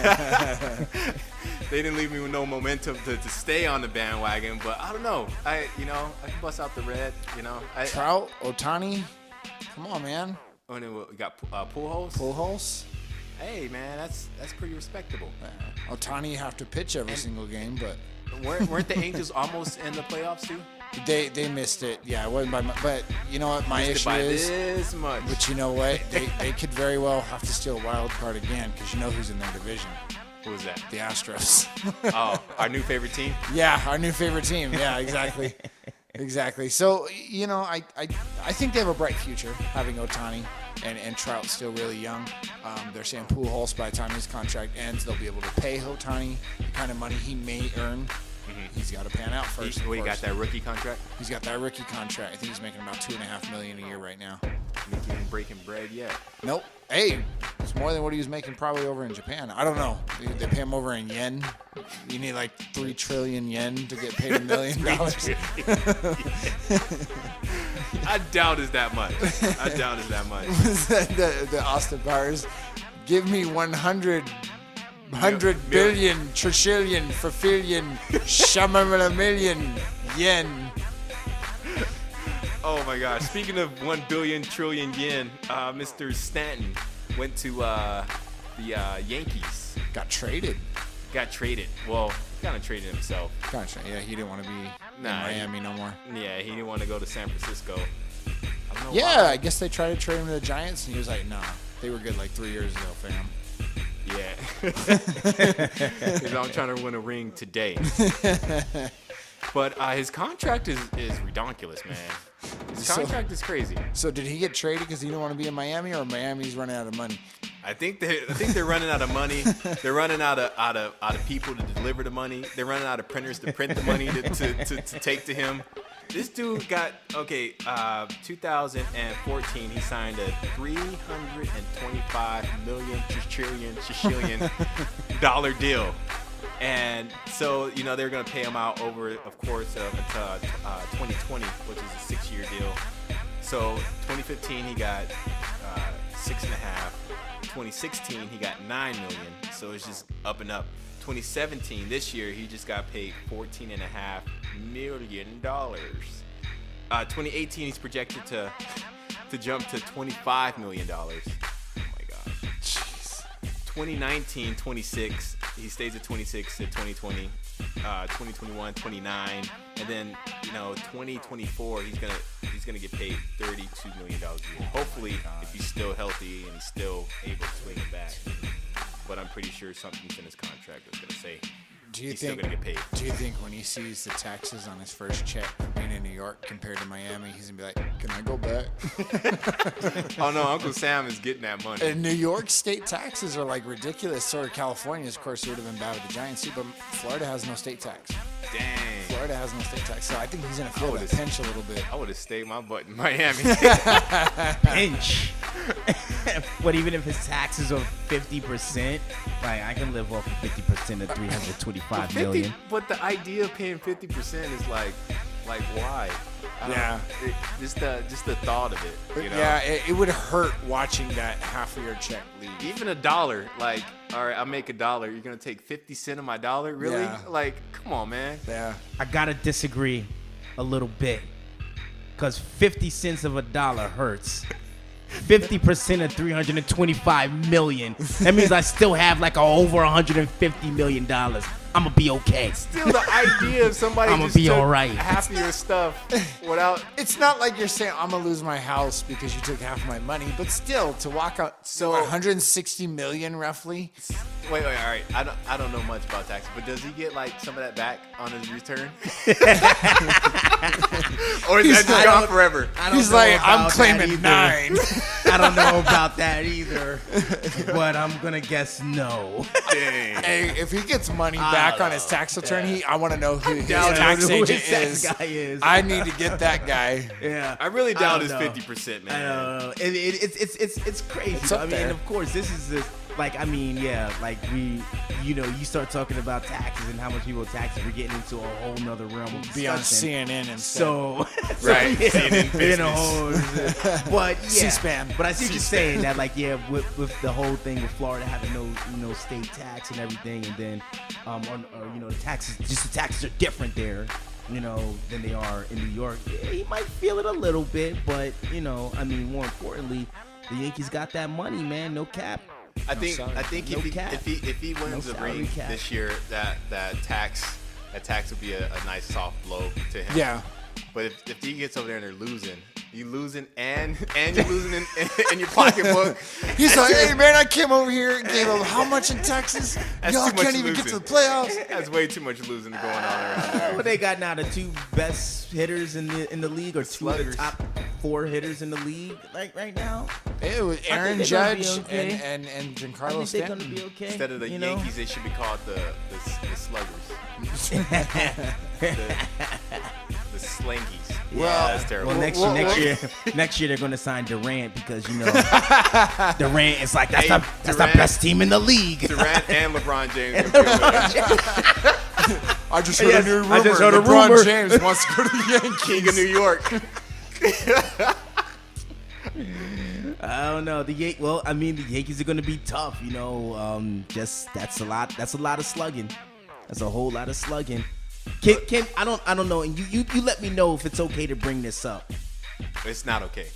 didn't leave me with no momentum to stay on the bandwagon. But I don't know. I can bust out the red. Trout, Ohtani. Come on, man. And then we got Pujols. Pujols. Hey man, that's pretty respectable. Ohtani have to pitch every single game, but Weren't the Angels almost in the playoffs too? They missed it. Yeah, it wasn't by much. But you know what? My issue is this much. But you know what? They could very well have to steal a wild card again because you know who's in their division. Who was that? The Astros. Oh, our new favorite team? Yeah, our new favorite team. Yeah, exactly. Exactly. So, you know, I think they have a bright future having Ohtani and Trout still really young. They're saying Pujols by the time his contract ends, they'll be able to pay Ohtani the kind of money he may earn. He's got to pan out first. He got that rookie contract? He's got that rookie contract. I think he's making about $2.5 million a year right now. He ain't breaking bread yet. Nope. Hey, it's more than what he was making probably over in Japan. I don't know. They pay him over in yen. You need like 3 trillion yen to get paid $1 million. I doubt it's that much. the Austin Powers. Give me 100 billion, trillion, fulfillion, shamamala million yen. Oh my gosh! Speaking of 1 billion trillion yen, Mr. Stanton went to the Yankees. Got traded. Well, he kind of traded himself. Yeah, he didn't want to be in Miami no more. Yeah, he didn't want to go to San Francisco. I don't know Yeah, why. I guess they tried to trade him to the Giants, and he was like, "Nah, they were good like 3 years ago, fam." Yeah. Because I'm trying to win a ring today. But his contract is ridiculous, man. His contract is crazy. So did he get traded because he didn't want to be in Miami, or Miami's running out of money? I think they're running out of money. They're running out of people to deliver the money. They're running out of printers to print the money to take to him. This dude got 2014. He signed a $325 million trillion dollar deal, and so they're gonna pay him out over, of course, until 2020, which is a 6-year deal. So 2015 he got 6.5. 2016 he got $9 million. So it's just up and up. 2017, this year, he just got paid $14.5 million. 2018, he's projected to jump to $25 million. Oh my gosh. Jeez. 2019, 26. He stays at 26 at 2020. 2021, 29, and then 2024 he's gonna get paid $32 million a year. Hopefully, if he's still healthy and he's still able to swing it back. But I'm pretty sure something's in his contract that's gonna say he's still gonna get paid. Do you think when he sees the taxes on his first check being in New York compared to Miami, he's gonna be like, "Can I go back?" Oh no, Uncle Sam is getting that money. And New York state taxes are like ridiculous. So are California's. Of course, it would have been bad with the Giants too, but Florida has no state tax. Dang. Florida has no state tax, so I think he's gonna feel that pinch a little bit. I would have stayed my butt in Miami. Pinch. What, even if his taxes are 50%? Like, I can live off of 50% of $325 million. But the idea of paying 50% is like why? Just the thought of it. Yeah, it would hurt watching that half of your check leave. Even $1, like, all right, I'll make $1. You're gonna take 50 cents of my dollar, really? Yeah. Like, come on, man. Yeah. I gotta disagree a little bit, because 50 cents of $1 hurts. 50% of $325 million. That means I still have like over $150 million. I'ma be okay. Still, the idea of somebody I'ma just be took all right. half of your stuff without. It's not like you're saying I'm gonna lose my house because you took half of my money, but still to walk out So- 160 million roughly. Wait, all right. I don't know much about taxes, but does he get like some of that back on his return? Or is that just gone forever? He's like, I'm claiming 9. I don't know about that either, but I'm gonna guess no. Dang. Hey, if he gets money back on his tax return, I want to know who his down to tax know who agent his tax is. guy is. I need to get that guy. Yeah, I really doubt it's don't know. 50%, I man. don't know. It's crazy. It's up there. Of course, this is this. Like, I mean, yeah, like you start talking about taxes and how much people taxes, we're getting into a whole nother realm of Be on discussion. CNN and So, Right, yeah, CNN but yeah, C-SPAN. But I see what you're saying, that like, yeah, with the whole thing with Florida having no state tax and everything, and then the taxes are different there, than they are in New York. Yeah, he might feel it a little bit, but more importantly, the Yankees got that money, man. No cap. I think No if he wins No the ring salary cap. this year, that tax would be a nice soft blow to him. Yeah. But if he gets over there and they're losing, you losing and you're losing in your pocketbook. He's like, hey man, I came over here and gave him how much in Texas? Y'all too much can't even get losing. to the playoffs. That's way too much losing going on around there. What they got now? The 2 best hitters in the league, or 2 of the Sluggers. top 4 hitters in the league, like right now. It was Aaron they're gonna be Judge okay. and I Giancarlo think they're gonna Stanton. be okay. Instead of the you know? Yankees, they should be called the Sluggers. The Slangies. Well, That's terrible. Well, next year they're going to sign Durant because Durant is like that's the Durant. best team in the league. Durant and LeBron James. Gonna be over there. I just heard a new rumor. I just heard a LeBron rumor. James wants to go to the Yankees. King of New York. I don't know. The Yankees are going to be tough. That's a lot. That's a lot of slugging. That's a whole lot of slugging. Ken, I don't know. And you let me know if it's okay to bring this up. It's not okay.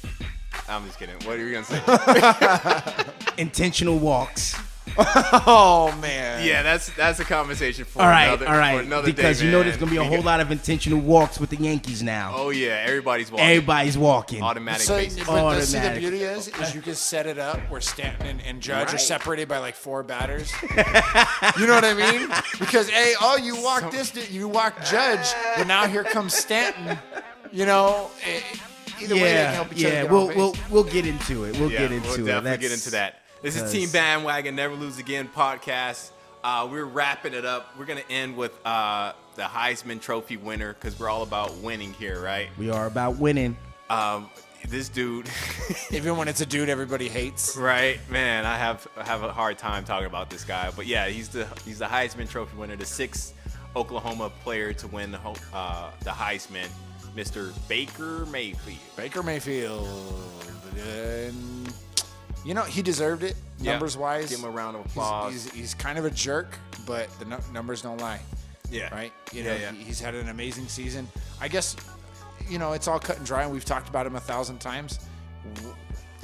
I'm just kidding. What are you gonna say? Intentional walks. Oh man. Yeah, that's a conversation for All right. for another Because day, you know man. there's gonna be a whole lot of intentional walks with the Yankees now. Oh yeah, everybo's walking. Everybody's walking. Automatic So, basis. but see, the Automatic. beauty is you can set it up where Stanton and Judge are Right. separated by like 4 batters. You know what I mean? Because you walk you walk Judge, but now here comes Stanton. Either way, they can help each other. Yeah. get on base. We'll get into it. We'll get into we'll it. definitely Let's- get into that. This is 'cause- Team Bandwagon Never Lose Again podcast. We're wrapping it up. We're gonna end with the Heisman Trophy winner because we're all about winning here, right? We are about winning. This dude, Even when it's a dude everybody hates. right? Man, I have a hard time talking about this guy, but yeah, he's the Heisman Trophy winner, the 6th Oklahoma player to win the Heisman, Mr. Baker Mayfield. Baker Mayfield. And, he deserved it, Yeah. numbers-wise. Give him a round of applause. He's kind of a jerk, but the numbers don't lie. Yeah. Right? Yeah. He's had an amazing season. I guess, it's all cut and dry, and we've talked about him 1,000 times.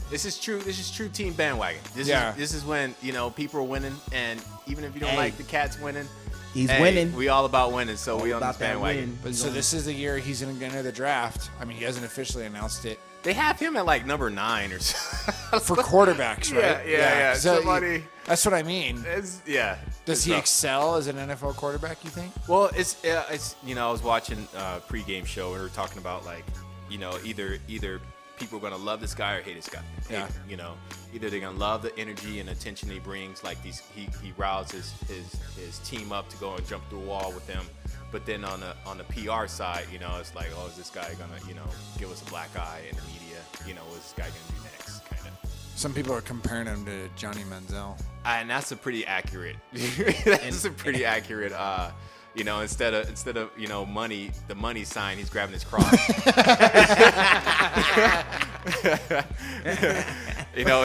This is true. This is true Team Bandwagon. This is when people are winning, and even if you don't like the Cats winning, He's winning. We all about winning, so we on about this that bandwagon. win. But so this is the year he's going to enter the draft. I mean, he hasn't officially announced it. They have him at like number 9 or so. For quarterbacks, right? Yeah. So Somebody. that's what I mean. Does Does he excel as an NFL quarterback, you think? Well, it's I was watching a pregame show and we were talking about either people are gonna love this guy or hate this guy. Yeah. Either they're gonna love the energy and attention he brings, like he rouses his team up to go and jump through a wall with them. But then on the PR side, it's like, oh, is this guy gonna give us a black eye in the media? What's this guy gonna do next? Kind of. Some people are comparing him to Johnny Manziel. And that's a pretty accurate. That's a pretty accurate. Instead of money, the money sign, he's grabbing his cross.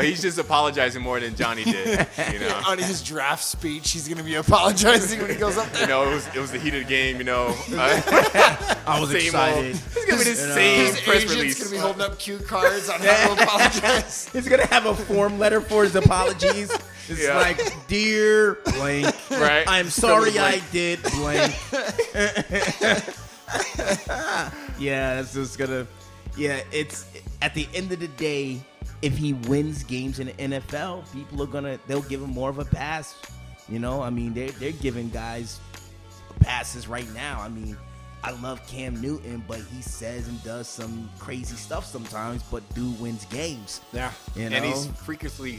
He's just apologizing more than Johnny did. On his draft speech, he's going to be apologizing when he goes up there. It was the heat of the game. I was Same excited. old. It's gonna be the same His press agent's release. going to be holding up cue cards on how to apologize. He's gonna have a form letter for his apologies. It's Yeah. like, dear blank, Right. I'm Just fill in sorry the I blank. did blank. Yeah, that's just gonna. Yeah, it's at the end of the day, if he wins games in the NFL, they'll give him more of a pass. They're giving guys passes right now. I love Cam Newton, but he says and does some crazy stuff sometimes, but dude wins games. Yeah. And he's freakishly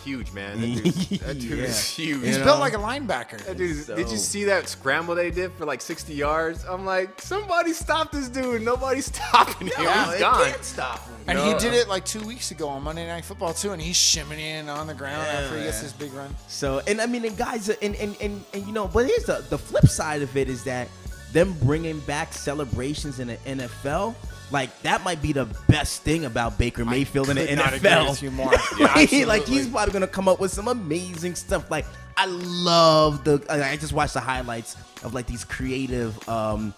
huge, man. That dude Yeah. is huge. He's built like a linebacker. That dude is- So- Did you see that scramble they did for like 60 yards? I'm like, somebody stop this dude. Nobody's stopping him. No, He's it gone. can't stop him. And he did it like 2 weeks ago on Monday Night Football too, and he's shimming in on the ground after he gets his big run. So, and guys, but here's the flip side of it is that them bringing back celebrations in the NFL, like that might be the best thing about Baker Mayfield in the Could not agree NFL. with you more. Like, Yeah, like he's probably gonna come up with some amazing stuff. Like I love I just watched the highlights of like these creative, touchdown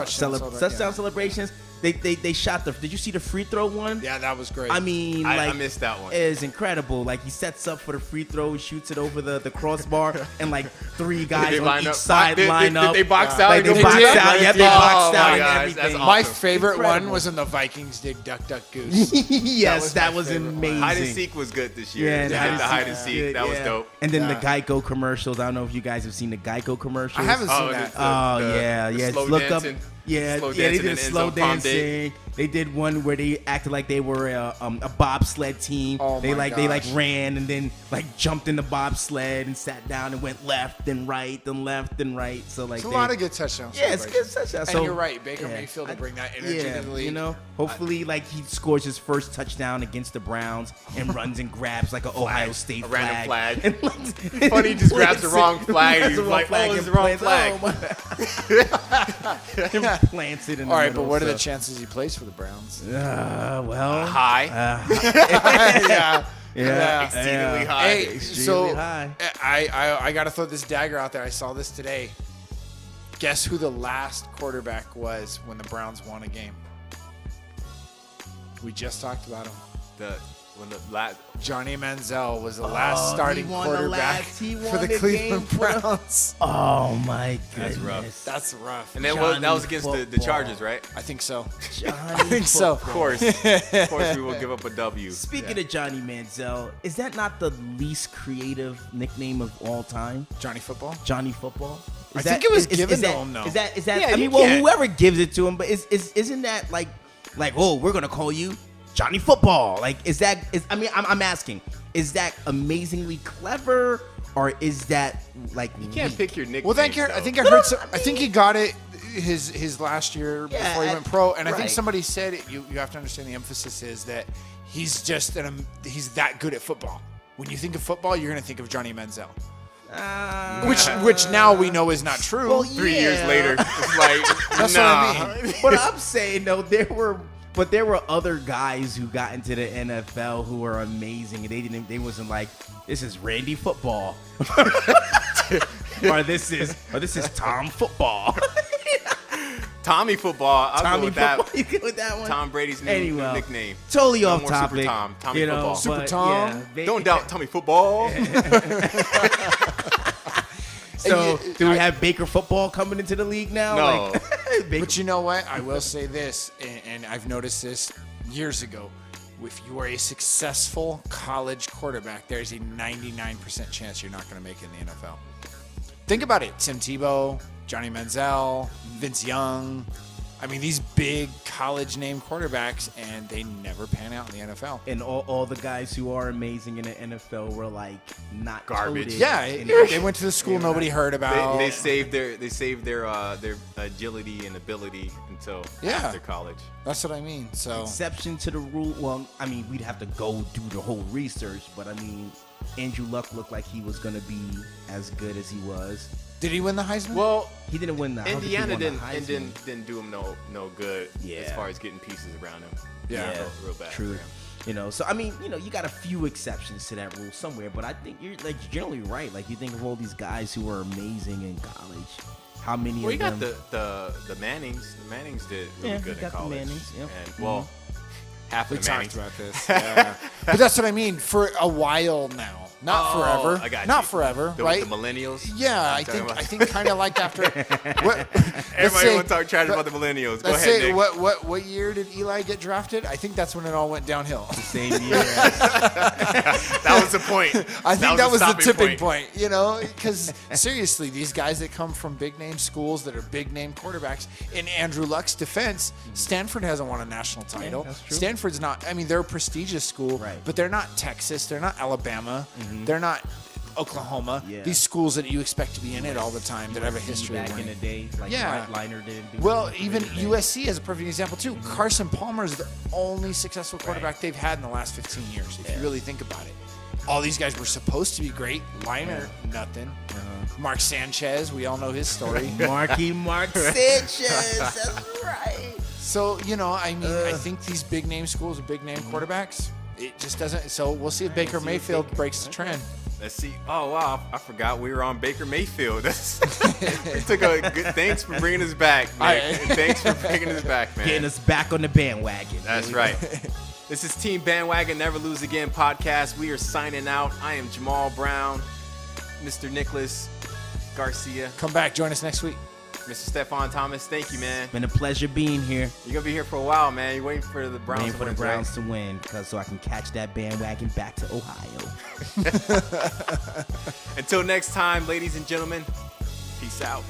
celebrations. celebrations. they shot the. Did you see the free throw one? Yeah, that was great. I mean, I like missed that one. It is incredible. Like he sets up for the free throw, shoots it over the crossbar, and like 3 guys on each side line up. Did they box out? Like they and go boxed back? out. Yeah, they Oh, boxed my out and gosh, everything. that's My awesome. favorite Incredible. one was when the Vikings did Duck Duck Goose. Yes, that was favorite one. amazing. Hide and seek was good this year. Yeah, They did the hide and seek. good, That was yeah. dope. And then the Yeah. Geico commercials. I don't know if you guys have seen the Geico commercials. I haven't seen Oh, that. the slow Look dancing. up. Yeah, Slow they dancing did in a the slow end zone, palm date. dancing. They did one where they acted like they were a bobsled team. Oh they my they gosh. ran and then like jumped in the bobsled and sat down and went left and right and left and right. So like It's a lot of good touchdowns. yeah, it's good touchdown. And So you're right, Baker yeah. Mayfield to bring that energy Yeah, to the league. you know, hopefully like he scores his first touchdown against the Browns and runs and grabs like an Ohio State A random flag. And, like, Funny, he just grabs the wrong flag. Grabs He's the wrong like, flag oh, and it's the wrong plants- flag. oh, my- and plants it in the All right, middle, but what are the so. chances he plays for the Browns? Well, High. yeah. yeah, Exceedingly high. Hey, Extremely so high. I got to throw this dagger out there. I saw this today. Guess who the last quarterback was when the Browns won a game? We just talked about him. When the last Johnny Manziel was the last starting he won the quarterback last- he for won the the Cleveland game for the- Browns. Oh my goodness, That's rough. That's rough. and then Johnny that was against the football. Chargers, right? I think so. Johnny I think so. Of course. Of course, we will give up a W. Speaking of Johnny Manziel, is that not the least creative nickname of all time? Johnny Football? Johnny Football. I think it was given to him, though. Is that? Yeah, I you mean, well, can't. whoever gives it to him, but isn't that like, oh, we're gonna call you Johnny Football? Like, is that? I mean, I'm asking, is that amazingly clever, or is that like? You can't pick your nickname. Well, I think I heard. I think he got it his last year Yeah, before he went pro, and I think right. somebody said it, you have to understand the emphasis is that he's just he's that good at football. When you think of football, you're gonna think of Johnny Manziel, which now we know is not true. Well, 3 years later, it's like, That's nah. what I mean. But I'm saying though, there were other guys who got into the NFL who were amazing, and they wasn't like, this is Randy Football, or this is Tom Football. Tommy Football. I'll Tommy go with that. Football. You good with that one? Tom Brady's new Anyway, nickname. Totally No off more Super topic. Tom. Tommy you know, Football. Super but, Tom. yeah, Don't doubt Tommy Football. So, do we have Baker Football coming into the league now? No. Like, Baker, But you know what? I will say this, and I've noticed this years ago. If you are a successful college quarterback, there's a 99% chance you're not going to make it in the NFL. Think about it. Tim Tebow, Johnny Manziel, Vince Young. I mean, these big college name quarterbacks, and they never pan out in the NFL. and all the guys who are amazing in the NFL were like not Garbage. coded Yeah, in- they went to the school nobody heard about. They saved their agility and ability until Yeah. after college. That's what I mean. So exception to the rule. Well, I mean, we'd have to go do the whole research, but I mean, Andrew Luck looked like he was gonna be as good as he was. did he win the Heisman? Well, He didn't win the. I don't think he Indiana won the didn't Heisman. didn't do him no good as Yeah. far as getting pieces around him. Yeah. real bad. True. for him. You know, so I mean, you know, you got a few exceptions to that rule somewhere, but I think you're like generally right. Like you think of all these guys who were amazing in college. How many Well, you of got them? the Mannings. The Mannings did really Yeah, good you in got the college. Mannings, yep. And well, half we of the talked Mannings. about this. Yeah. But that's what I mean. For a while now, not Oh, forever. I got not you. forever, The, right? The millennials. Yeah, I Talking think about- kind of like after. What, Everybody want to talk trash about the millennials. Go Let's ahead, say Nick. what year did Eli get drafted? I think that's when it all went downhill. Same year. That was the point. I think that was the stopping tipping point, you know, because seriously, these guys that come from big name schools that are big name quarterbacks, in Andrew Luck's defense, Stanford hasn't won a national title. that's true. Stanford's not, I mean, they're a prestigious school, Right. but they're not Texas, they're not Alabama, they're not Oklahoma. Yeah. These schools that you expect to be in it all the time that have a history of back in winning. the day, like Yeah. Liner didn't do. Well, back in even the day. USC has a perfect example too. Carson Palmer is the only successful quarterback they've had in the last 15 years, if you really think about it. All these guys were supposed to be great. Liner, nothing. Mark Sanchez, we all know his story. Mark Sanchez. That's right. So, you know, I mean, I think these big name schools with big name quarterbacks, it just doesn't. So we'll see if Baker Mayfield breaks the trend. Let's see. Oh wow, I forgot we were on Baker Mayfield. We took a good. Thanks for bringing us back, Nick. Thanks for bringing us back, man. Getting us back on the bandwagon. That's right. This is Team Bandwagon Never Lose Again podcast. We are signing out. I am Jamal Brown, Mr. Nicholas Garcia. Come back, join us next week. Mr. Stephon Thomas, thank you, man. It's been a pleasure being here. You're gonna be here for a while, man. You're waiting for the Browns to win, so I can catch that bandwagon back to Ohio. Until next time, ladies and gentlemen, peace out.